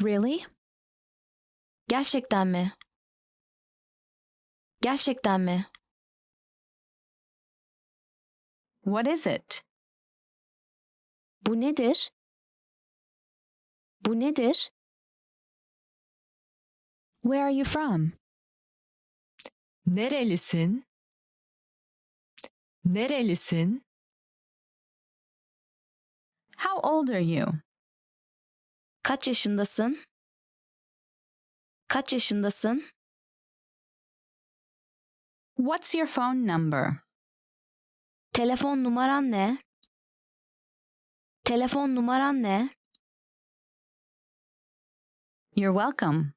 Really? Gerçekten mi? Gerçekten mi? What is it? Bu nedir? Bu nedir? Where are you from? Nerelisin? Nerelisin? How old are you? Kaç yaşındasın? Kaç yaşındasın? What's your phone number? Telefon numaran ne? Telefon numaran ne? You're welcome.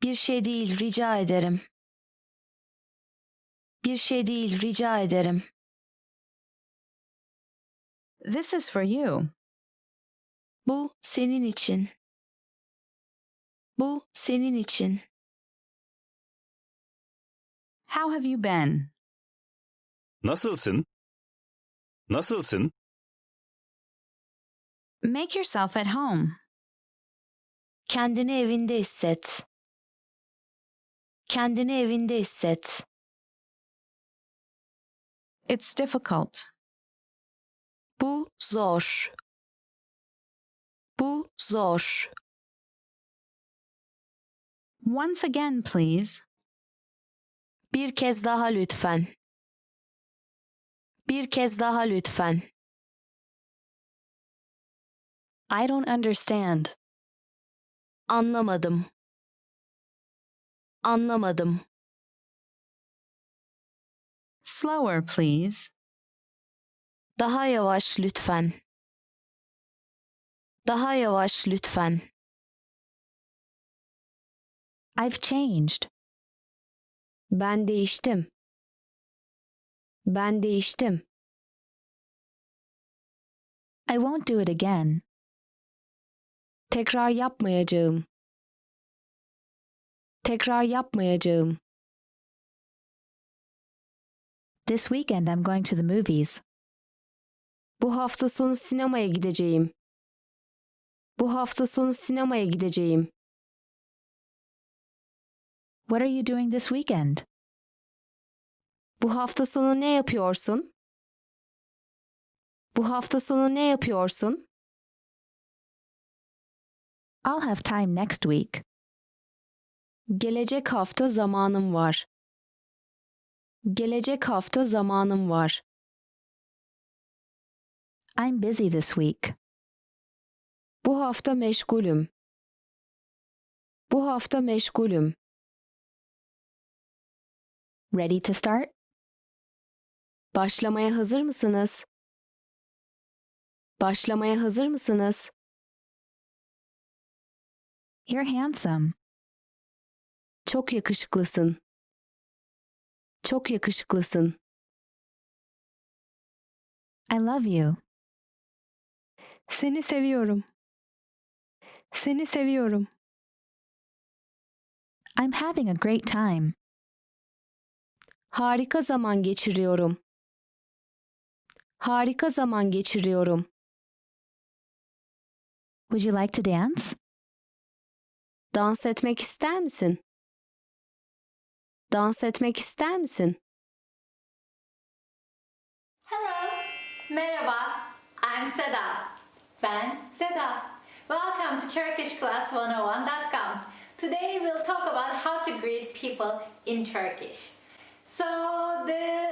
Bir şey değil, rica ederim. Bir şey değil, rica ederim. This is for you. Bu senin için. Bu senin için. How have you been? Nasılsın? Nasılsın? Make yourself at home. Kendini evinde hisset. Kendini evinde hisset. It's difficult. Bu zor. Bu zor. Once again, please. Bir kez daha lütfen. Bir kez daha lütfen. I don't understand. Anlamadım. Anlamadım. Slower, please. Daha yavaş lütfen. Daha yavaş lütfen. I've changed. Ben değiştim. Ben değiştim. I won't do it again. Tekrar yapmayacağım. Tekrar yapmayacağım. This weekend I'm going to the movies. Bu hafta sonu sinemaya gideceğim. Bu hafta sonu sinemaya gideceğim. What are you doing this weekend? Bu hafta sonu ne yapıyorsun? Bu hafta sonu ne yapıyorsun? I'll have time next week. Gelecek hafta zamanım var. Gelecek hafta zamanım var. I'm busy this week. Bu hafta meşgulüm. Bu hafta meşgulüm. Ready to start? Başlamaya hazır mısınız? Başlamaya hazır mısınız? You're handsome. Çok yakışıklısın. Çok yakışıklısın. I love you. Seni seviyorum. Seni seviyorum. I'm having a great time. Harika zaman geçiriyorum. Harika zaman geçiriyorum. Would you like to dance? Dans etmek ister misin? Dans etmek ister misin? Hello, merhaba. I'm Seda. Ben Seda. Welcome to TurkishClass101.com. Today we'll talk about how to greet people in Turkish. So the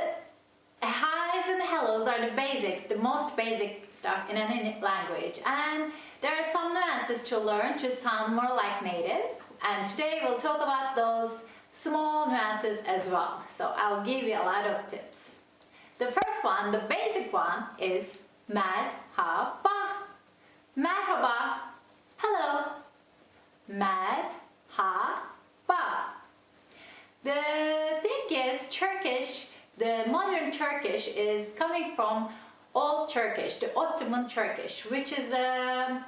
highs and hellos are the basics, the most basic stuff in any language. And there are some nuances to learn to sound more like natives. And today we'll talk about those small nuances as well. So I'll give you a lot of tips. The first one, the basic one, is merhaba. Merhaba. Hello. Merhaba. The thing is, Turkish, the modern Turkish is coming from Old Turkish, the Ottoman Turkish, which is a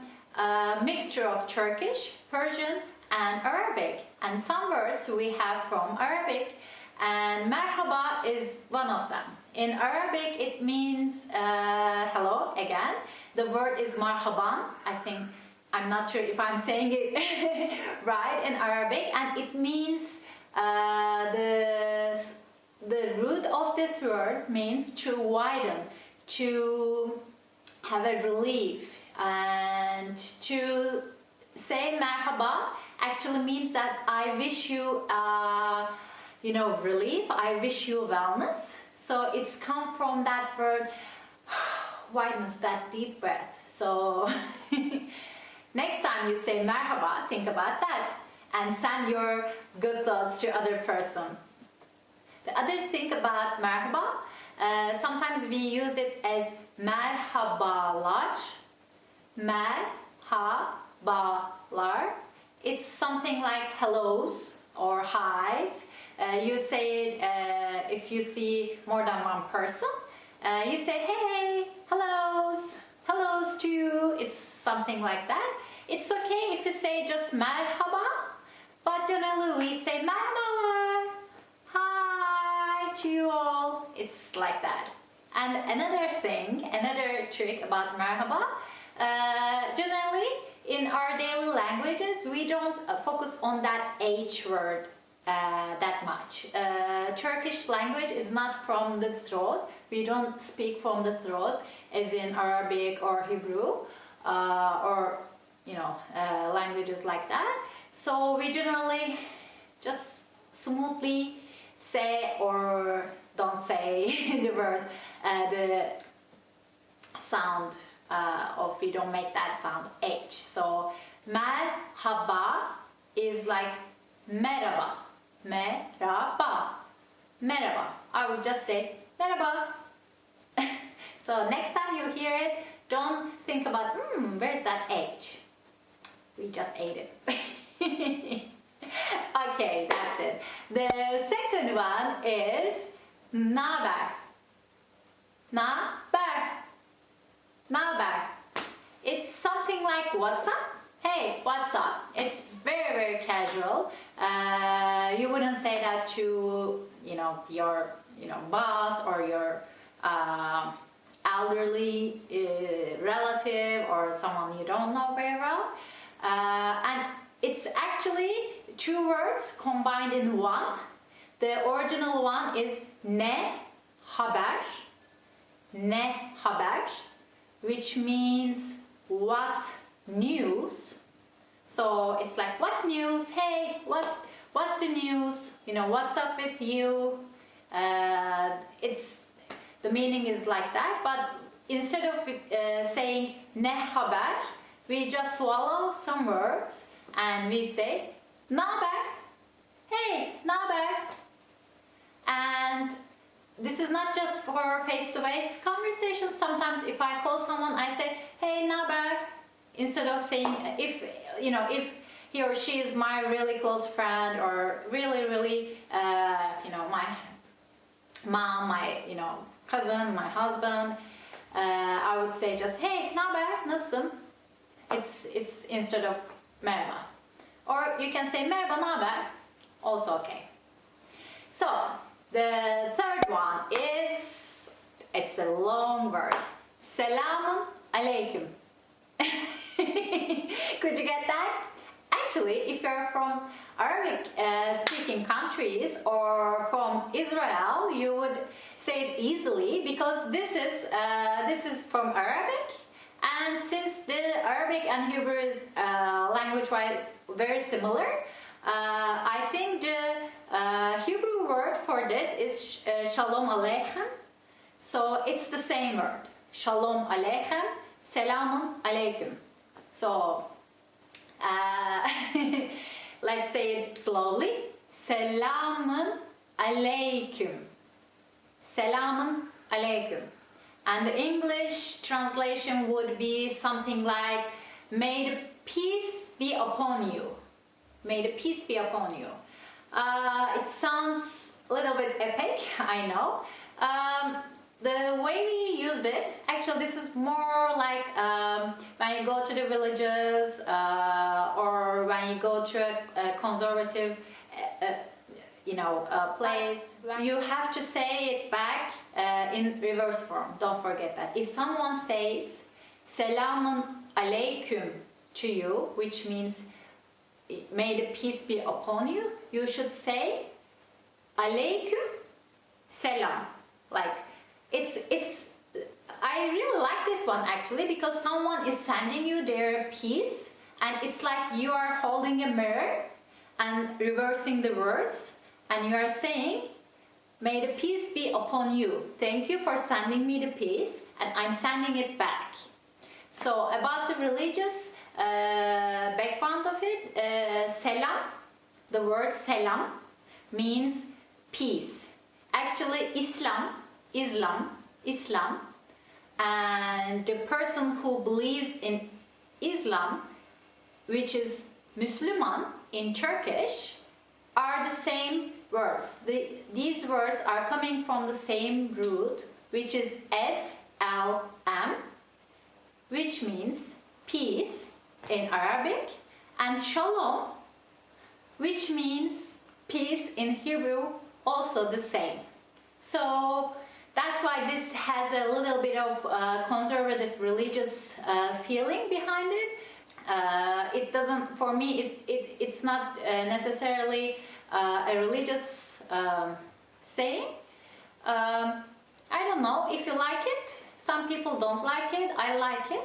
mixture of Turkish, Persian, and Arabic. And some words we have from Arabic, and merhaba is one of them. In Arabic, it means hello again. The word is marhaban. I'm not sure if I'm saying it right in Arabic, and it means the root of this word means to widen, to have a relief, and to say merhaba actually means that I wish you relief, I wish you wellness. So it's come from that word wideness, that deep breath. So next time you say merhaba, think about that and send your good thoughts to other person. The other thing about merhaba, sometimes we use it as merhabalar. Merhabalar. It's something like hellos or highs. You say it if you see more than one person. You say, hey, hellos, hellos to you. It's something like that. It's okay if you say just merhaba, but generally we say merhabalar, hi to you all. It's like that. And another trick about merhaba, generally in our daily languages we don't focus on that H word that much. Turkish language is not from the throat. We don't speak from the throat as in Arabic or Hebrew or languages like that. So we generally just smoothly say or don't say the word, the sound of, we don't make that sound H. So merhaba is like merhaba, merhaba, merhaba. I would just say merhaba. So next time you hear it, don't think about, where's that H? We just ate it. Okay, that's it. The second one is naber. Naber. Naber. It's something like what's up? Hey, what's up? It's very, very casual. You wouldn't say that to, your, boss or your elderly relative or someone you don't know very well. And it's actually two words combined in one. The original one is ne haber, which means what news. So it's like, what news? Hey, what's the news? What's up with you? The meaning is like that, but instead of saying ne haber, we just swallow some words and we say naber, hey, naber. And this is not just for face-to-face conversations. Sometimes if I call someone, I say, hey, naber, instead of saying, if he or she is my really close friend or really, my mom, my, cousin, my husband, I would say just, hey, naber, nasılsın? It's instead of merhaba. Or you can say merhaba, naber, also okay. So, the third one is, it's a long word, selamun aleyküm. Could you get that? Actually, if you're from Arabic speaking countries or from Israel, you would say it easily because this is from Arabic, and since the Arabic and Hebrew is language-wise very similar, I think the Hebrew word for this is shalom aleichem. So it's the same word, shalom aleichem, selamun aleyküm. So let's say it slowly. Selamun aleyküm. Selamun aleyküm. And the English translation would be something like, may the peace be upon you. May the peace be upon you. It sounds a little bit epic, I know. The way we use it, actually this is more like when you go to the villages or when you go to a conservative place, you have to say it back in reverse form. Don't forget that. If someone says selamun aleyküm to you, which means may the peace be upon you, you should say aleyküm selam. Like it's I really like this one actually, because someone is sending you their peace and it's like you are holding a mirror and reversing the words and you are saying, may the peace be upon you. Thank you for sending me the peace and I'm sending it back. So about the religious background of it, selam, the word selam means peace. Actually Islam, and the person who believes in Islam, which is Müslüman in Turkish, are the same words. These words are coming from the same root, which is S-L-M, which means peace in Arabic, and shalom, which means peace in Hebrew, also the same. So that's why this has a little bit of conservative religious feeling behind it. It doesn't, for me, it's not necessarily a religious saying. I don't know if you like it. Some people don't like it. I like it.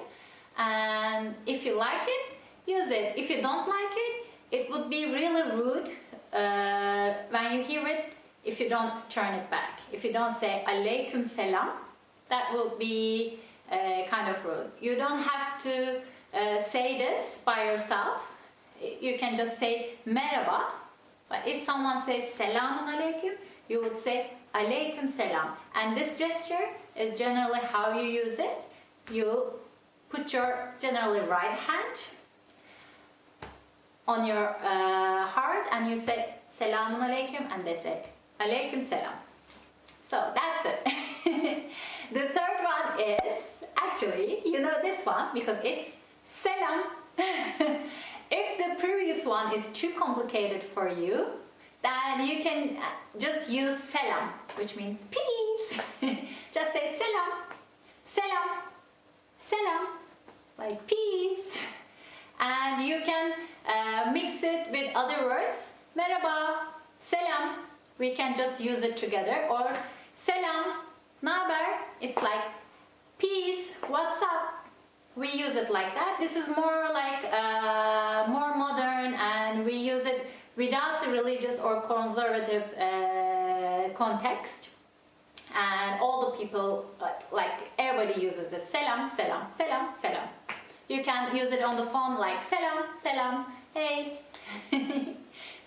And if you like it, use it. If you don't like it, it would be really rude when you hear it. If you don't turn it back, if you don't say aleyküm selam, that will be kind of rude. You don't have to say this by yourself. You can just say merhaba. But if someone says selamun aleyküm, you would say aleyküm selam. And this gesture is generally how you use it. You put your generally right hand on your heart and you say selamun aleyküm, and they say Aleyküm selam. So that's it. The third one is, actually, you know this one because it's selam. If the previous one is too complicated for you, then you can just use selam, which means peace. Just say selam, selam, selam, like peace. And you can mix it with other words. Merhaba, selam. We can just use it together, or selam, naber, it's like peace, what's up? We use it like that. This is more like more modern, and we use it without the religious or conservative context. And all the people, like everybody uses it. Selam, selam, selam, selam. You can use it on the phone like selam, selam, hey.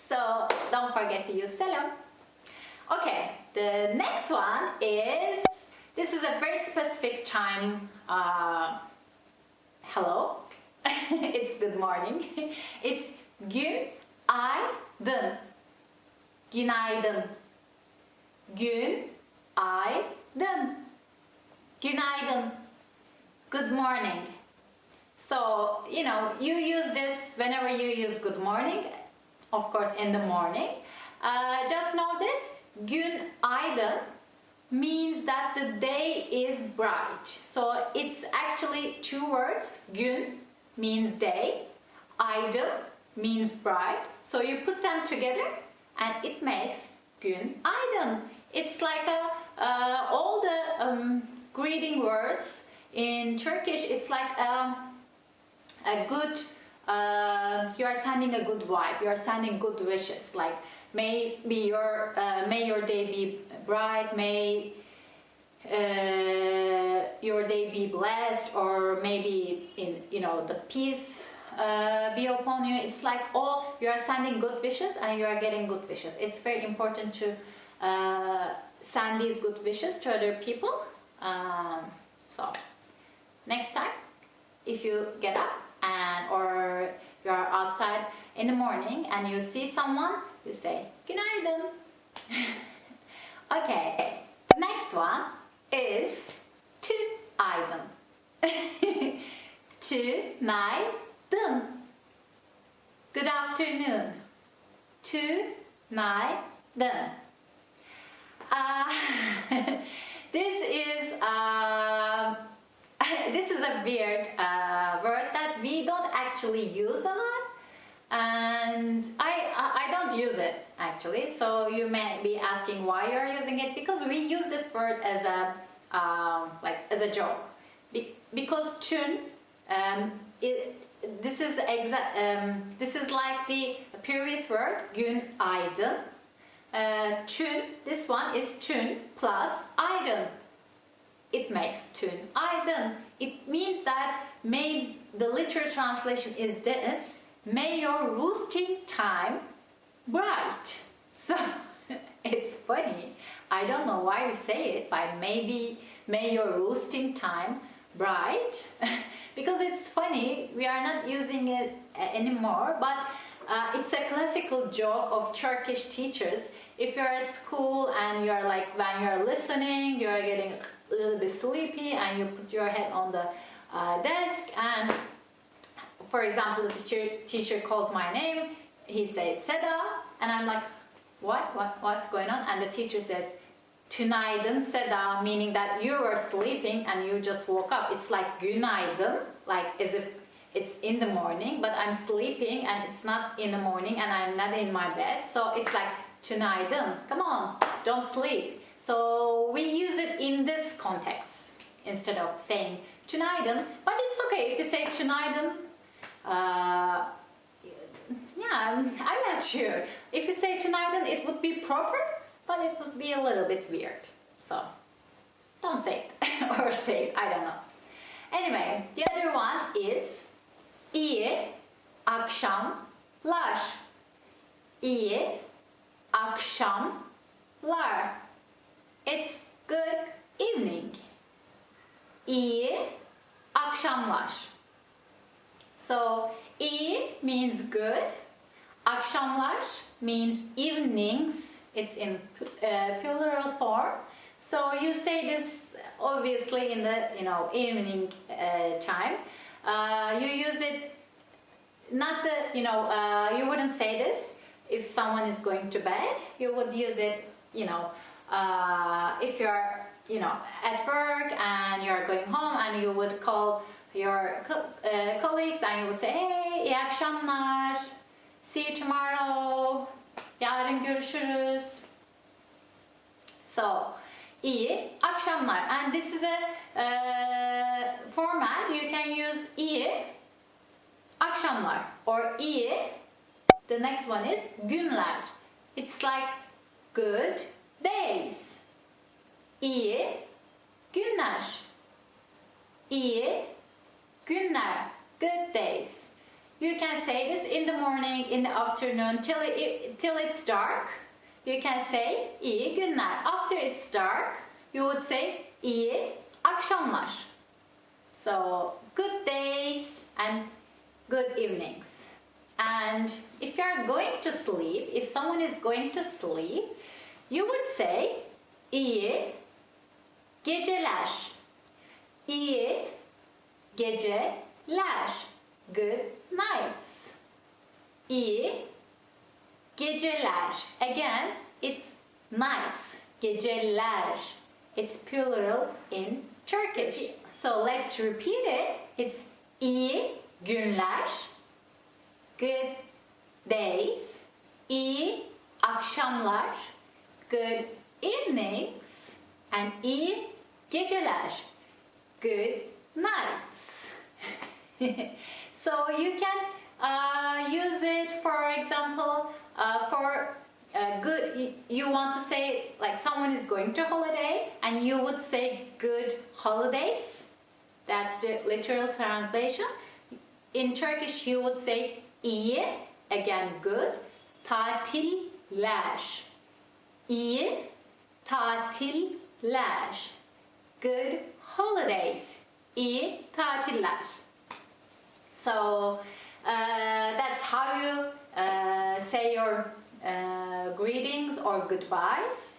So don't forget to use selam. Okay, the next one is, this is a very specific time. Hello. It's good morning. It's günaydın. Günaydın. Günaydın. Günaydın. Good morning. So, you know, you use this whenever you use good morning, of course in the morning. Just know this, günaydın means that the day is bright. So it's actually two words. Gün means day, aydın means bright. So you put them together and it makes günaydın. It's like all the greeting words in Turkish. It's like a good, you are sending a good vibe. You are sending good wishes. Like may your day be bright. May your day be blessed, or maybe in the peace be upon you. It's like all you are sending good wishes and you are getting good wishes. It's very important to send these good wishes to other people. So next time, if you get up or you are outside in the morning and you see someone, you say günaydın. Okay, the next one is tünaydın. Tünaydın. Good afternoon. Tünaydın. This is a weird word that we don't actually use a lot, and I don't use it actually. So you may be asking why you're using it, because we use this word as a as a joke. Because tün, this is like the previous word günaydın. Tün, this one is tün plus aydın. It makes tünaydın. It means that the literal translation is this: may your roosting time bright. So it's funny. I don't know why we say it, but maybe may your roosting time bright. Because it's funny, we are not using it anymore, but it's a classical joke of Turkish teachers. If you're at school and you're like, when you're listening, you're getting a little bit sleepy and you put your head on the desk, and for example, the teacher calls my name, he says Seda, and I'm like, what's going on? And the teacher says tünaydın Seda, meaning that you were sleeping and you just woke up. It's like günaydın, like as if it's in the morning, but I'm sleeping and it's not in the morning and I'm not in my bed. So it's like tünaydın, come on, don't sleep. So we use it in this context instead of saying tünaydın, but it's okay if you say tünaydın. Yeah, I'm not sure. If you say tünaydın, it would be proper, but it would be a little bit weird. So don't say it or say it, I don't know. Anyway, the other one is iyi akşamlar. İyi akşamlar. It's good evening. İyi akşamlar. So iyi means good. Akşamlar means evenings. It's in plural form. So you say this obviously in the evening time. You use it not the you wouldn't say this if someone is going to bed. You would use it if you're at work and you're going home, and you would call your colleagues and you would say, hey, iyi akşamlar, see you tomorrow, yarın görüşürüz. So iyi akşamlar, and this is a format. You can use iyi akşamlar or iyi. The next one is günler. It's like good days. İyi günler. İyi günler. Good days. You can say this in the morning, in the afternoon, till it's dark. You can say iyi günler. After it's dark, you would say iyi akşamlar. So good days and good evenings. And if you are going to sleep, if someone is going to sleep, you would say iyi geceler. İyi geceler. Good nights. İyi geceler. Again, it's nights. Geceler. It's plural in Turkish. So let's repeat it. It's iyi günler. Good days. İyi akşamlar. Good evenings. And iyi geceler. Good nights. So you can use it, for example, for good. You want to say, like, someone is going to holiday, and you would say good holidays. That's the literal translation. In Turkish, you would say iyi, again good, tatiller. İyi tatiller. Good holidays. İyi tatiller. So that's how you say your greetings or goodbyes.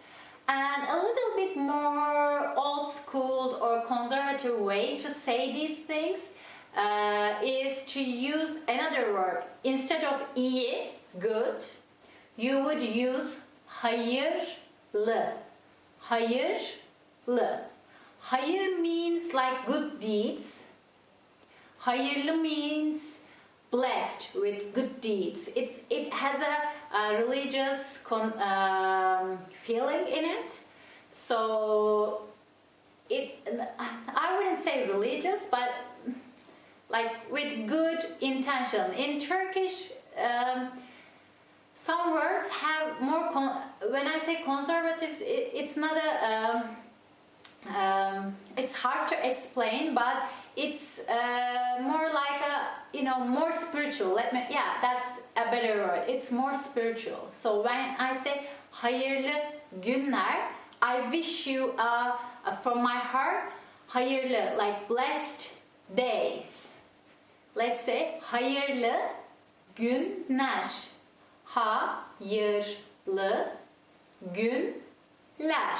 And a little bit more old school or conservative way to say these things is to use another word. Instead of iyi, good, you would use hayırlı. Hayırlı. Hayır means like good deeds. Hayırlı means blessed with good deeds. It has a religious feeling in it. So I wouldn't say religious, but like with good intention. In Turkish, some words have more. When I say conservative, it's not a. It's hard to explain, but it's more like a, more spiritual. That's a better word. It's more spiritual. So when I say hayırlı günler, I wish you from my heart hayırlı, like blessed days. Let's say hayırlı günler. Hayırlı günler.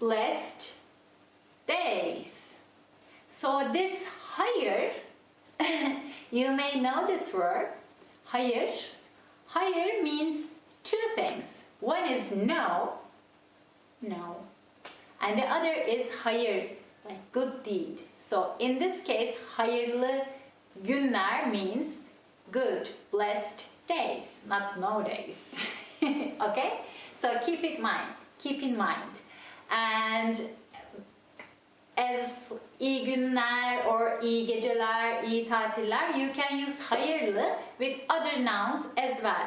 Blessed days. So this hayır, you may know this word. Hayır. Hayır means two things. One is no, and the other is hayır, like good deed. So in this case, hayırlı günler means good, blessed days, not no days. Okay? So keep in mind. And as iyi günler or iyi geceler, iyi tatiller, you can use hayırlı with other nouns as well.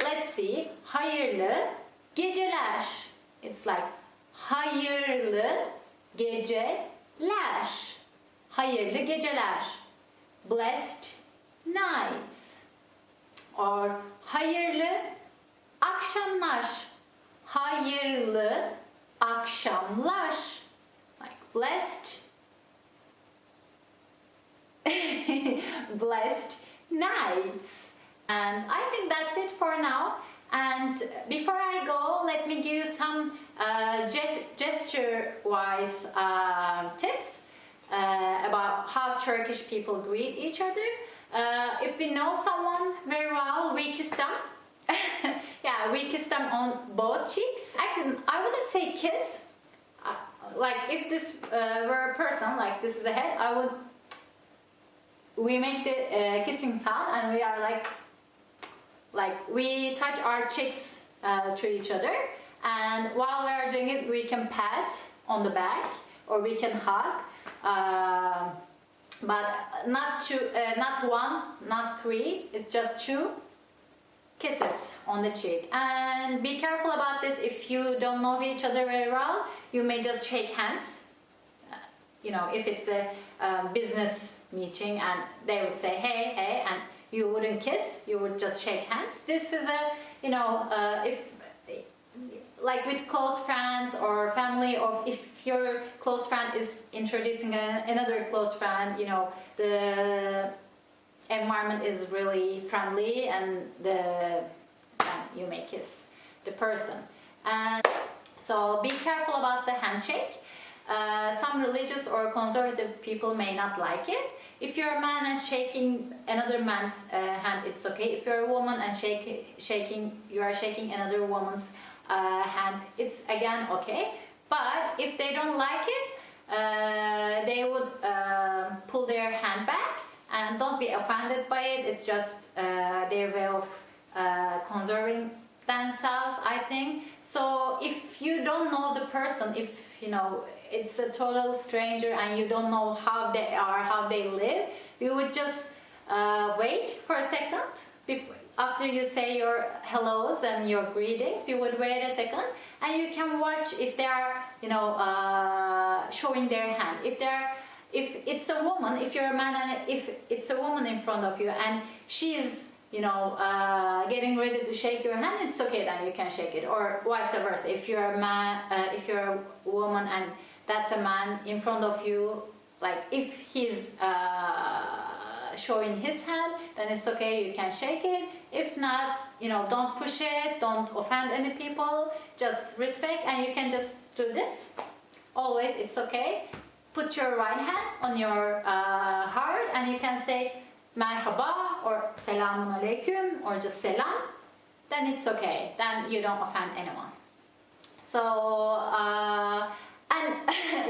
Let's see. Hayırlı geceler. It's like hayırlı geceler. Hayırlı geceler. Blessed nights. Or hayırlı akşamlar. Hayırlı akşamlar. Like blessed blessed nights. And I think that's it for now. And before I go, let me give you some gesture-wise tips about how Turkish people greet each other. If we know someone very well, we kiss them. Yeah, we kiss them on both cheeks. I wouldn't say kiss. Like if this were a person, like this is a head, we make the kissing sound, and we are like we touch our cheeks to each other, and while we are doing it, we can pat on the back or we can hug, but not two, not one, not three. It's just two kisses on the cheek. And be careful about this. If you don't know each other very well, you may just shake hands. if it's a business meeting and they would say hey, hey, and you wouldn't kiss, you would just shake hands. This is if like with close friends or family, or if your close friend is introducing another close friend, the environment is really friendly and you may kiss the person. And so be careful about the handshake. Some religious or conservative people may not like it. If you're a man and shaking another man's hand, it's okay. If you're a woman and you are shaking another woman's hand, it's again okay. But if they don't like it, they would pull their hand back, and don't be offended by it. It's just their way of conserving themselves, I think. So if you don't know the person, if it's a total stranger and you don't know how they are, how they live, you would just wait for a second. After you say your hellos and your greetings, you would wait a second, and you can watch if they are showing their hand. If it's a woman, if you're a man and if it's a woman in front of you and she is getting ready to shake your hand, it's okay, then you can shake it. Or vice versa, if you're a man, if you're a woman and that's a man in front of you, like if he's showing his hand, then it's okay, you can shake it. If not, don't push it, don't offend any people, just respect, and you can just do this. Always, it's okay. Put your right hand on your heart and you can say merhaba or selamun aleyküm or just selam. Then it's okay. Then you don't offend anyone. So, and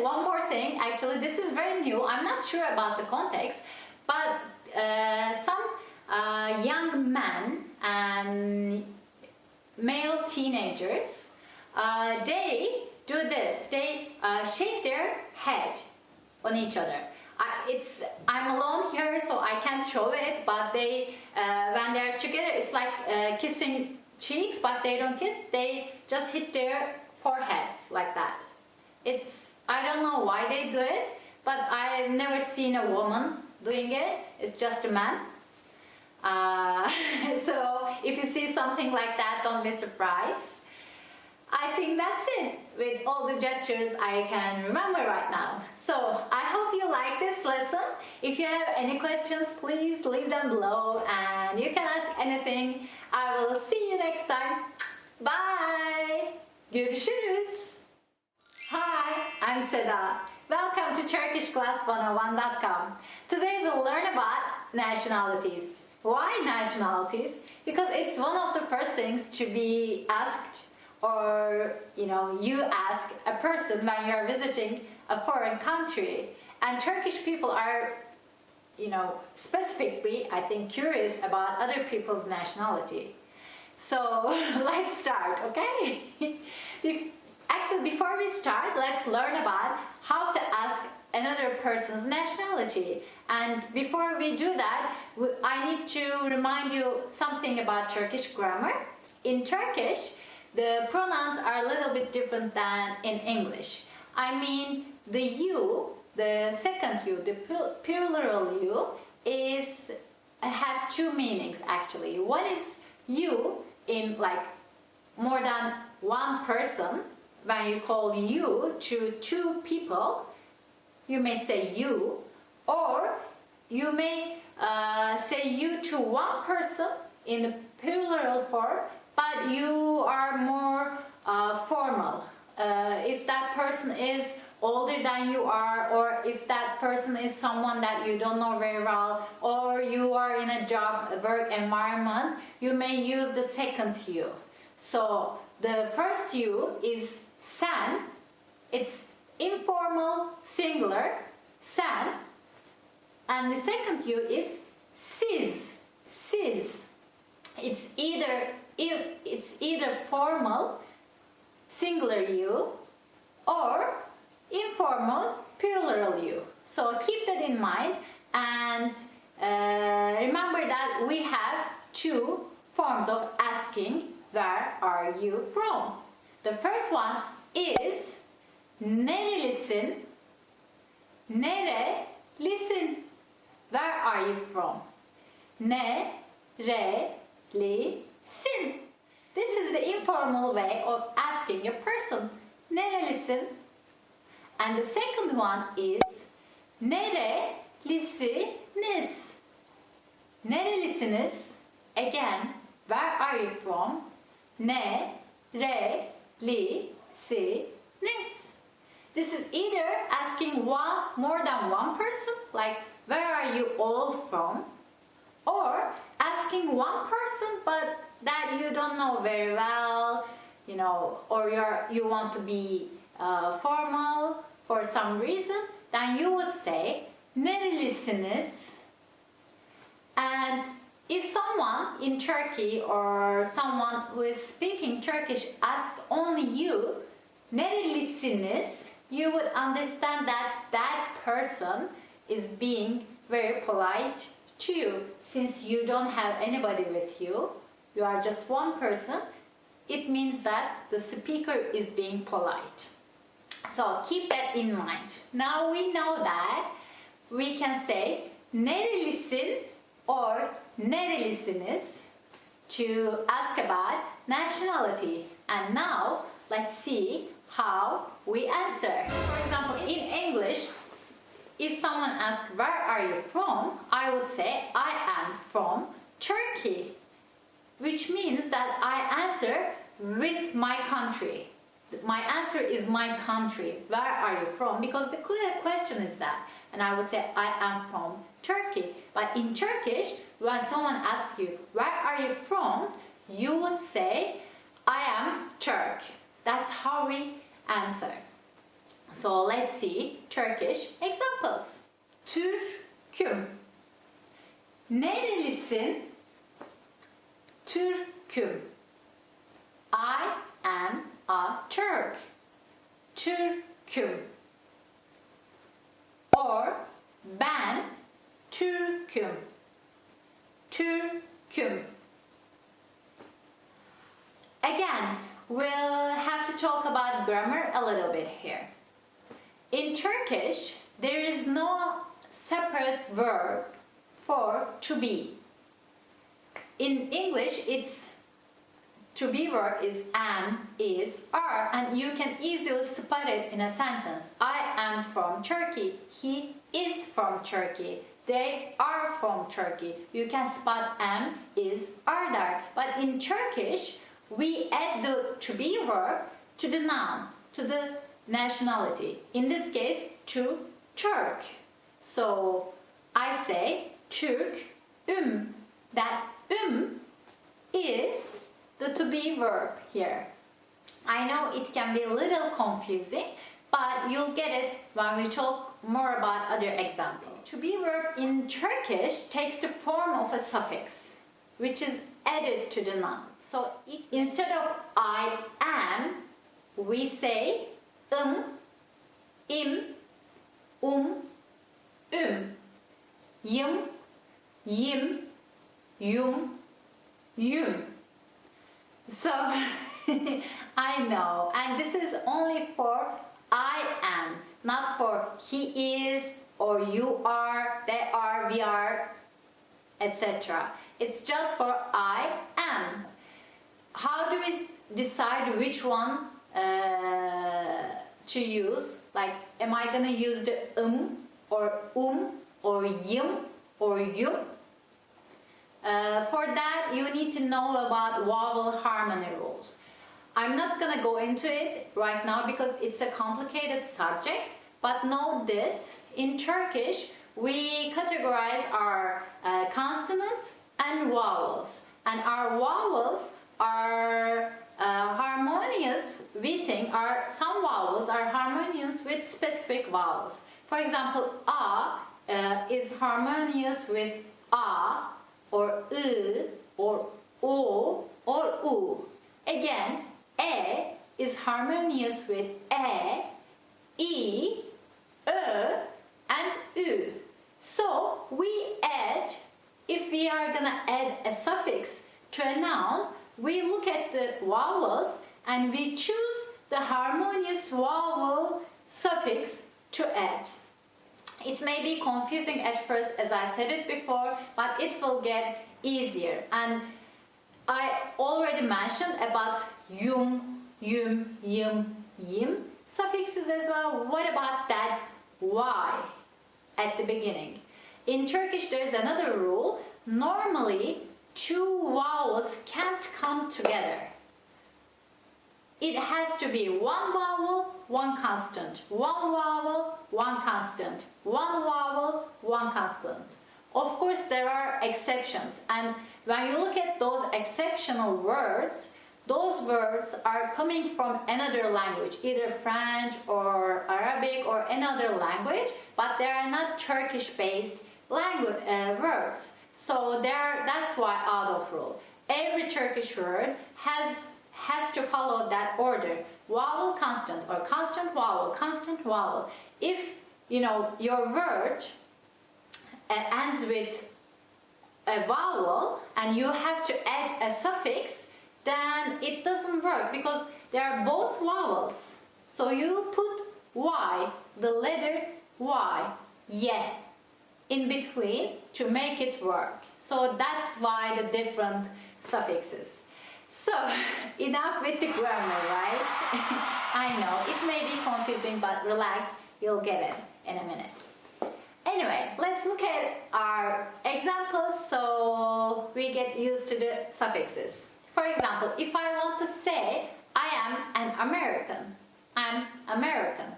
one more thing, actually, this is very new. I'm not sure about the context, but some young men and male teenagers, they do this. They shake their head on each other. I'm alone here, so I can't show it, but they, when they're together, it's like kissing cheeks, but they don't kiss. They just hit their foreheads like that. I don't know why they do it, but I've never seen a woman doing it. It's just a man. So if you see something like that, don't be surprised. I think that's it with all the gestures I can remember right now. So I hope you like this lesson. If you have any questions, please leave them below and you can ask anything. I will see you next time. Bye. Görüşürüz. Hi, I'm Seda. Welcome to TurkishClass101.com. Today we'll learn about nationalities. Why nationalities? Because it's one of the first things to be asked, or you ask a person when you're visiting a foreign country. And Turkish people are specifically, I think, curious about other people's nationality. So let's start, okay? Actually, before we start, let's learn about how to ask another person's nationality. And before we do that, I need to remind you something about Turkish grammar. In Turkish, the pronouns are a little bit different than in English. I mean, the you, the second you, the plural you, has two meanings actually. One is you in like more than one person. When you call you to two people, you may say you, or you may say you to one person in the plural form, but you are more formal. If that person is older than you are, or if that person is someone that you don't know very well, or you are in a work environment, you may use the second you. So the first you is sen. It's informal singular, sen. And the second you is siz. It's either formal singular you or informal plural you. So keep that in mind, and remember that we have two forms of asking where are you from. The first one is nerelisin, Nerelisin? Where are you from? Nerelisin? This is the informal way of asking a person. Nerelisin? And the second one is nerelisiniz? Nerelisiniz? Again, where are you from? Nerelisiniz? This is either asking more than one person, like where are you all from? Or asking one person but that you don't know very well, or you want to be formal for some reason, then you would say nerelisiniz? And if someone in Turkey or someone who is speaking Turkish asks only you nerelisiniz, you would understand that that person is being very polite to you. Since you don't have anybody with you, you are just one person, it means that the speaker is being polite. So keep that in mind. Now we know that we can say nerelisin or nerelisiniz to ask about nationality. And now let's see how we answer. For example, in English, if someone asks, where are you from? I would say, I am from Turkey, which means that I answer with my country. My answer is my country. Where are you from? Because the question is that. And I would say, I am from Turkey. But in Turkish, when someone asks you, where are you from? You would say, I am Turk. That's how we answer. So let's see Turkish examples. Türk'üm. Nerelisin? Türk'üm. I am a Turk. Türk'üm. Or ben Türk'üm. Türk'üm. Again, we'll have to talk about grammar a little bit here. In Turkish, there is no separate verb for to be. In English, it's to be verb is am, is, are, and you can easily spot it in a sentence. I am from Turkey. He is from Turkey. They are from Turkey. You can spot am, is, are there. But in Turkish, we add the to be verb to the noun, to the nationality. In this case, to Turk. So I say Türk'üm. That is the to be verb here. I know it can be a little confusing, but you'll get it when we talk more about other examples. To be verb in Turkish takes the form of a suffix, which is added to the noun. So instead of I am, we say im, yim, yum, yum. So I know, and this is only for I am, not for he is or you are, they are, we are, etc. It's just for I am. How do we decide which one to use? Like, am I gonna use the or yim or yum? For that, you need to know about vowel harmony rules. I'm not gonna go into it right now because it's a complicated subject, but know this, in Turkish, we categorize our consonants and vowels. And our vowels are harmonious, we think, some vowels are harmonious with specific vowels. For example, a is harmonious with a, or or o, or u. Again, e is harmonious with e, and u. So we add, if we are gonna add a suffix to a noun, we look at the vowels and we choose the harmonious vowel suffix to add. It may be confusing at first, as I said it before, but it will get easier. And I already mentioned about yum, yum, yim, yim suffixes as well. What about that y at the beginning? In Turkish, there's another rule. Normally, two vowels can't come together. It has to be one vowel, one constant. One vowel, one constant. One vowel, one constant. Of course, there are exceptions. And when you look at those exceptional words, those words are coming from another language, either French or Arabic or another language, but they are not Turkish-based language words. So that's why out of rule. Every Turkish word has to follow that order. Vowel, constant, or constant, vowel, constant, vowel. If your word ends with a vowel and you have to add a suffix, then it doesn't work because they are both vowels. So you put y, the letter y, yeah, in between to make it work. So that's why the different suffixes. So, enough with the grammar, right? I know, it may be confusing, but relax, you'll get it in a minute. Anyway, let's look at our examples so we get used to the suffixes. For example, if I want to say, I am an American, I'm American,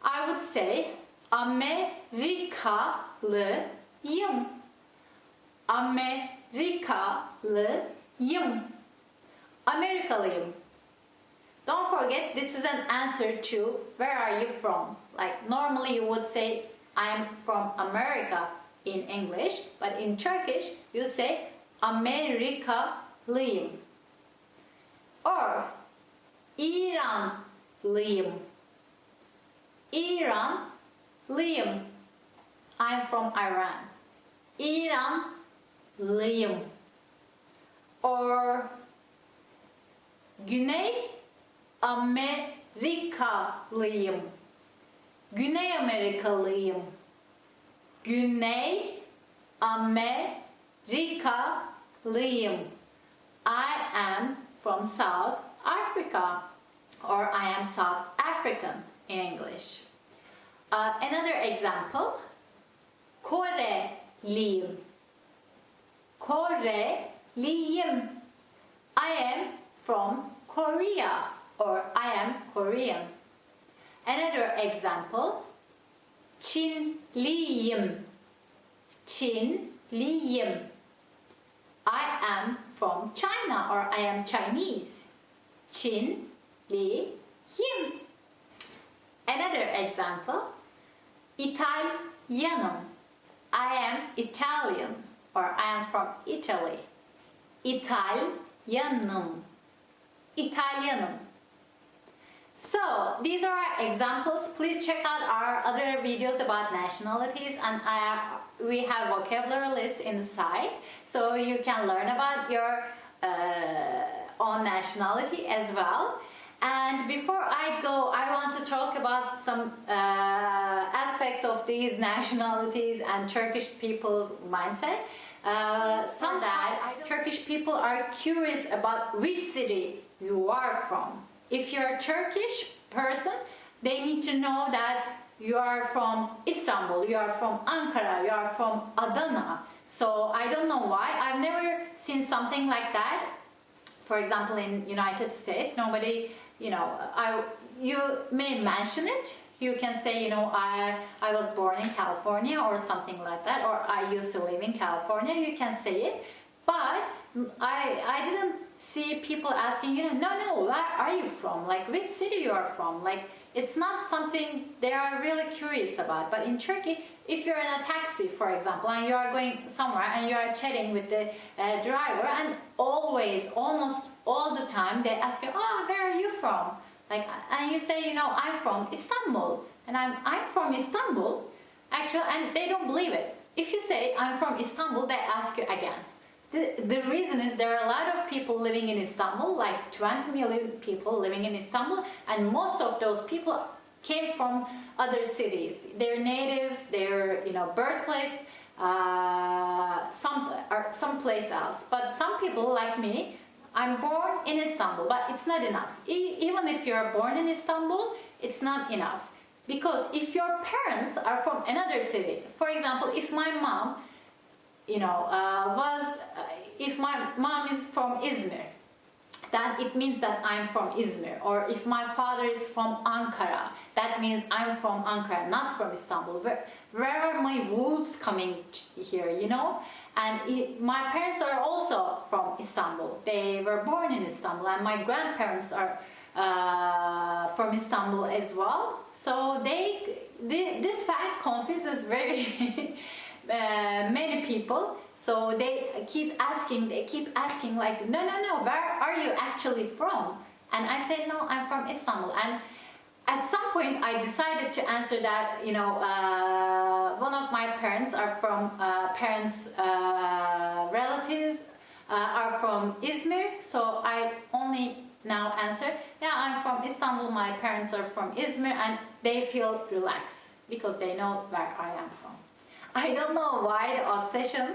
I would say, Amerikalıyım. Amerikalıyım. Amerikalıyım. Don't forget, this is an answer to where are you from? Like normally you would say I'm from America in English, but in Turkish you say Amerikalıyım. Or İranlıyım. İranlıyım. I'm from Iran. İranlıyım. Or Güney Amerikalıyım. Güney Amerikalıyım. Güney Amerikalıyım. I am from South Africa, or I am South African in English. Another example, Koreliyim. Koreliyim. I am from Korea, or I am Korean. Another example, Çinliyim. Çinliyim. I am from China, or I am Chinese. Çinliyim. Another example, İtalyanım. I am Italian, or I am from Italy. İtalyanım. İtalyanım. So, these are our examples. Please check out our other videos about nationalities, and we have vocabulary lists inside, so you can learn about your own nationality as well. And before I go, I want to talk about some aspects of these nationalities and Turkish people's mindset. Turkish people are curious about which city you are from. If you're a Turkish person, they need to know that you are from Istanbul, you are from Ankara, you are from Adana. So I don't know why. I've never seen something like that. For example, in United States, nobody, you may mention it. You can say, I was born in California or something like that, or I used to live in California. You can say it, but I didn't see people asking, no, where are you from? Like, which city you are from? Like, it's not something they are really curious about. But in Turkey, if you're in a taxi, for example, and you are going somewhere and you are chatting with the driver, and almost all the time, they ask you, where are you from? Like, and you say, I'm from Istanbul, and I'm from Istanbul, actually, and they don't believe it. If you say, I'm from Istanbul, they ask you again. The reason is there are a lot of people living in Istanbul, like 20 million people living in Istanbul, and most of those people came from other cities. Their native, their birthplace, someplace else. But some people like me, I'm born in Istanbul, but it's not enough. Even if you're born in Istanbul, it's not enough. Because if your parents are from another city, for example, if my mom, if my mom is from Izmir, then it means that I'm from Izmir. Or if my father is from Ankara, that means I'm from Ankara, not from Istanbul. Where are my roots coming here, And my parents are also from Istanbul. They were born in Istanbul, and my grandparents are from Istanbul as well. So this fact confuses very many people. So they keep asking like, no, where are you actually from? And I said, no, I'm from Istanbul. And at some point I decided to answer that, one of my parents are from, relatives are from Izmir. So I only now answer, yeah, I'm from Istanbul, my parents are from Izmir, and they feel relaxed because they know where I am from. I don't know why the obsession,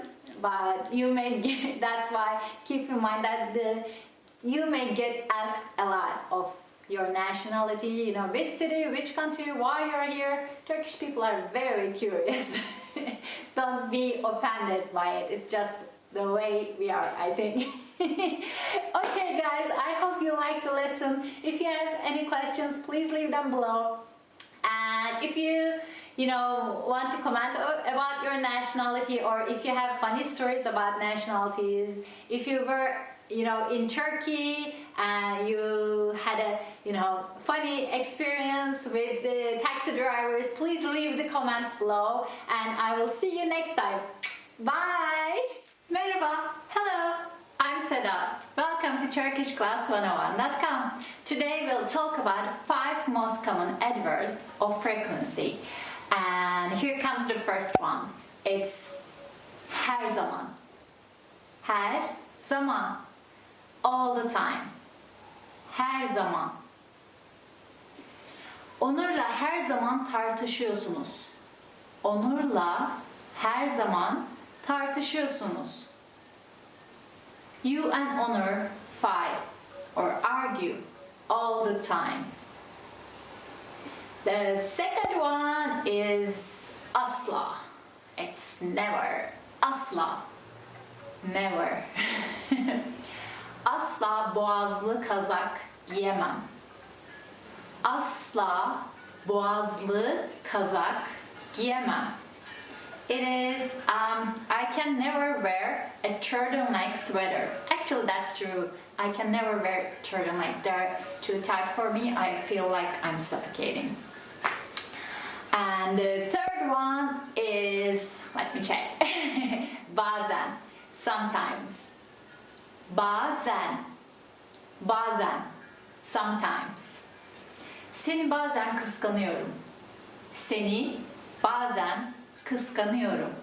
but you may get, that's why keep in mind that you may get asked a lot of your nationality, which city, which country, why you're here. Turkish people are very curious. Don't be offended by it. It's just the way we are, I think. Okay guys, I hope you liked the lesson. If you have any questions, please leave them below. And if you want to comment about your nationality, or if you have funny stories about nationalities, if you were in Turkey and you had a funny experience with the taxi drivers, please leave the comments below, and I will see you next time. Bye. Merhaba. Hello. I'm Seda. Welcome to TurkishClass101.com. Today we'll talk about 5 most common adverbs of frequency. And here comes the first one. It's her zaman. Her zaman. All the time. Her zaman. Onur'la her zaman tartışıyorsunuz. Onur'la her zaman tartışıyorsunuz. You and Onur fight or argue all the time. The second one is asla. It's never. Asla. Never. Asla boğazlı kazak giyemem. Asla boğazlı kazak giyemem. It is, I can never wear a turtleneck sweater. Actually, that's true. I can never wear turtlenecks. They're too tight for me. I feel like I'm suffocating. And the third one is, let me check. Bazen, sometimes. Bazen, bazen, sometimes. Seni bazen kıskanıyorum. Seni bazen kıskanıyorum.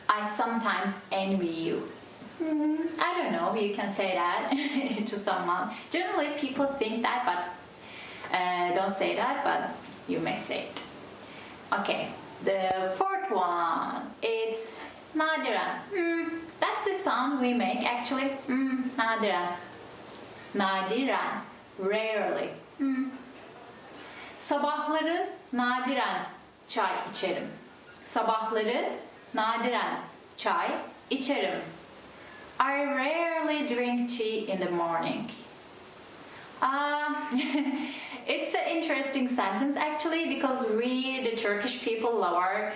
I sometimes envy you. I don't know, you can say that to someone. Generally people think that, but don't say that, but you may say it. Okay, the fourth one, it's nadiren. That's the sound we make actually. Nadiren. Nadiren. Rarely. Sabahları nadiren çay içerim. Sabahları nadiren çay içerim. I rarely drink tea in the morning. It's an interesting sentence actually, because we, the Turkish people, love our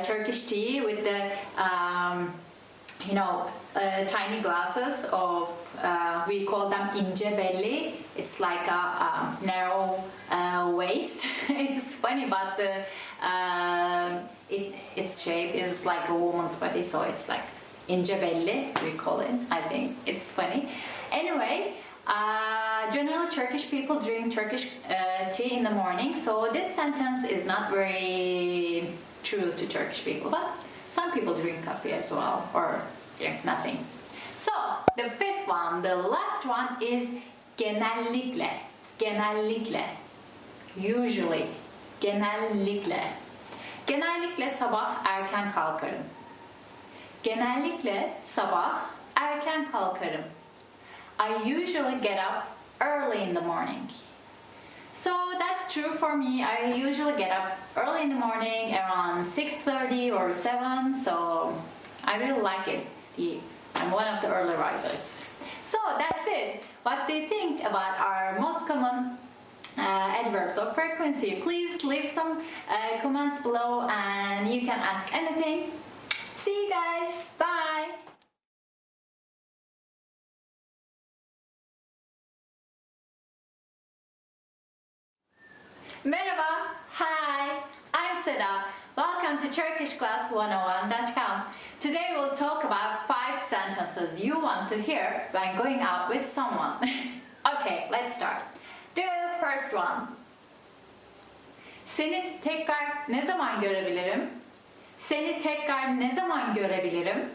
Turkish tea with the tiny glasses of, we call them ince belli. It's like a narrow waist. It's funny, but its shape is like a woman's body, so it's like ince belli, we call it. I think it's funny. Anyway, generally Turkish people drink Turkish tea in the morning, so this sentence is not very true to Turkish people, but some people drink coffee as well, or drink nothing. So the fifth one, the last one, is genellikle. Genellikle. Usually. Genellikle. Genellikle sabah erken kalkarım. Genellikle sabah erken kalkarım. I usually get up early in the morning. So that's true for me. I usually get up early in the morning around 6:30 or 7. So I really like it. I'm one of the early risers. So that's it. What do you think about our most common adverbs of frequency? Please leave some comments below and you can ask anything. See you guys. Bye. Merhaba. Hi. I'm Seda. Welcome to TurkishClass101.com. Today we'll talk about 5 sentences you want to hear when going out with someone. Okay, let's start. The first one. Seni tekrar ne zaman görebilirim? Seni tekrar ne zaman görebilirim?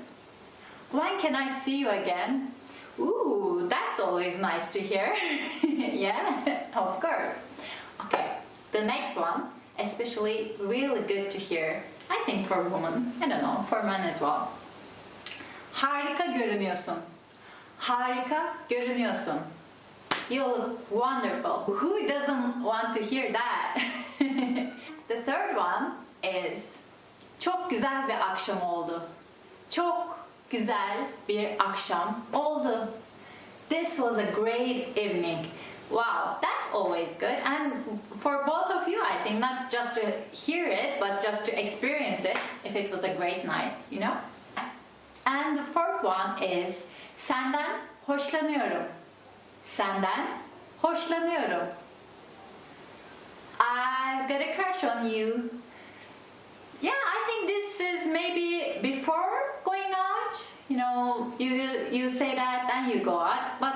When can I see you again? Ooh, that's always nice to hear. Yeah, of course. Okay, the next one, especially really good to hear. I think for women, I don't know, for men as well. Harika görünüyorsun. Harika görünüyorsun. You look wonderful. Who doesn't want to hear that? The third one is çok güzel bir akşam oldu. Çok güzel bir akşam oldu. This was a great evening. Wow, that's always good. And for both of you, I think not just to hear it, but just to experience it, if it was a great night, you know? And the fourth one is senden hoşlanıyorum. Senden hoşlanıyorum. I've got a crush on you. Yeah, I think this is maybe before going out. You know, you say that, then you go out, but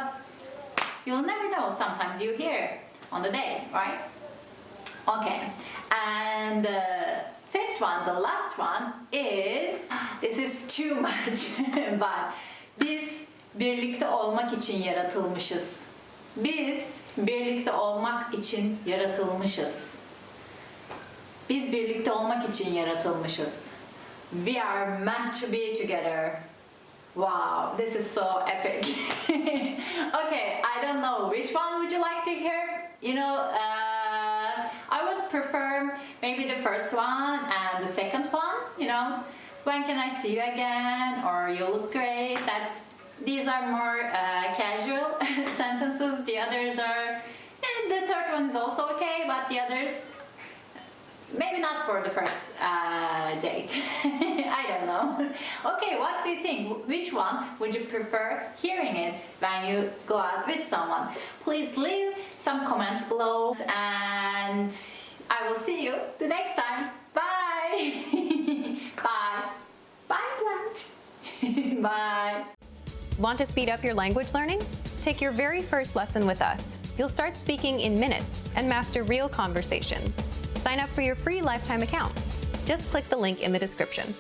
you'll never know. Sometimes you hear on the day, right? Okay, and the fifth one, the last one is, this is too much, but biz birlikte olmak için yaratılmışız. Biz birlikte olmak için yaratılmışız. Biz birlikte olmak için yaratılmışız. We are meant to be together. Wow, this is so epic. Okay, I don't know. Which one would you like to hear? You know, I would prefer maybe the first one and the second one. You know, when can I see you again? Or you look great. These are more casual sentences. The others are, the third one is also okay, but the others, maybe not for the first date. I don't know. Okay, what do you think? Which one would you prefer hearing it when you go out with someone? Please leave some comments below and I will see you the next time. Bye. Bye. Bye, plant. Bye. Want to speed up your language learning? Take your very first lesson with us. You'll start speaking in minutes and master real conversations. Sign up for your free lifetime account. Just click the link in the description.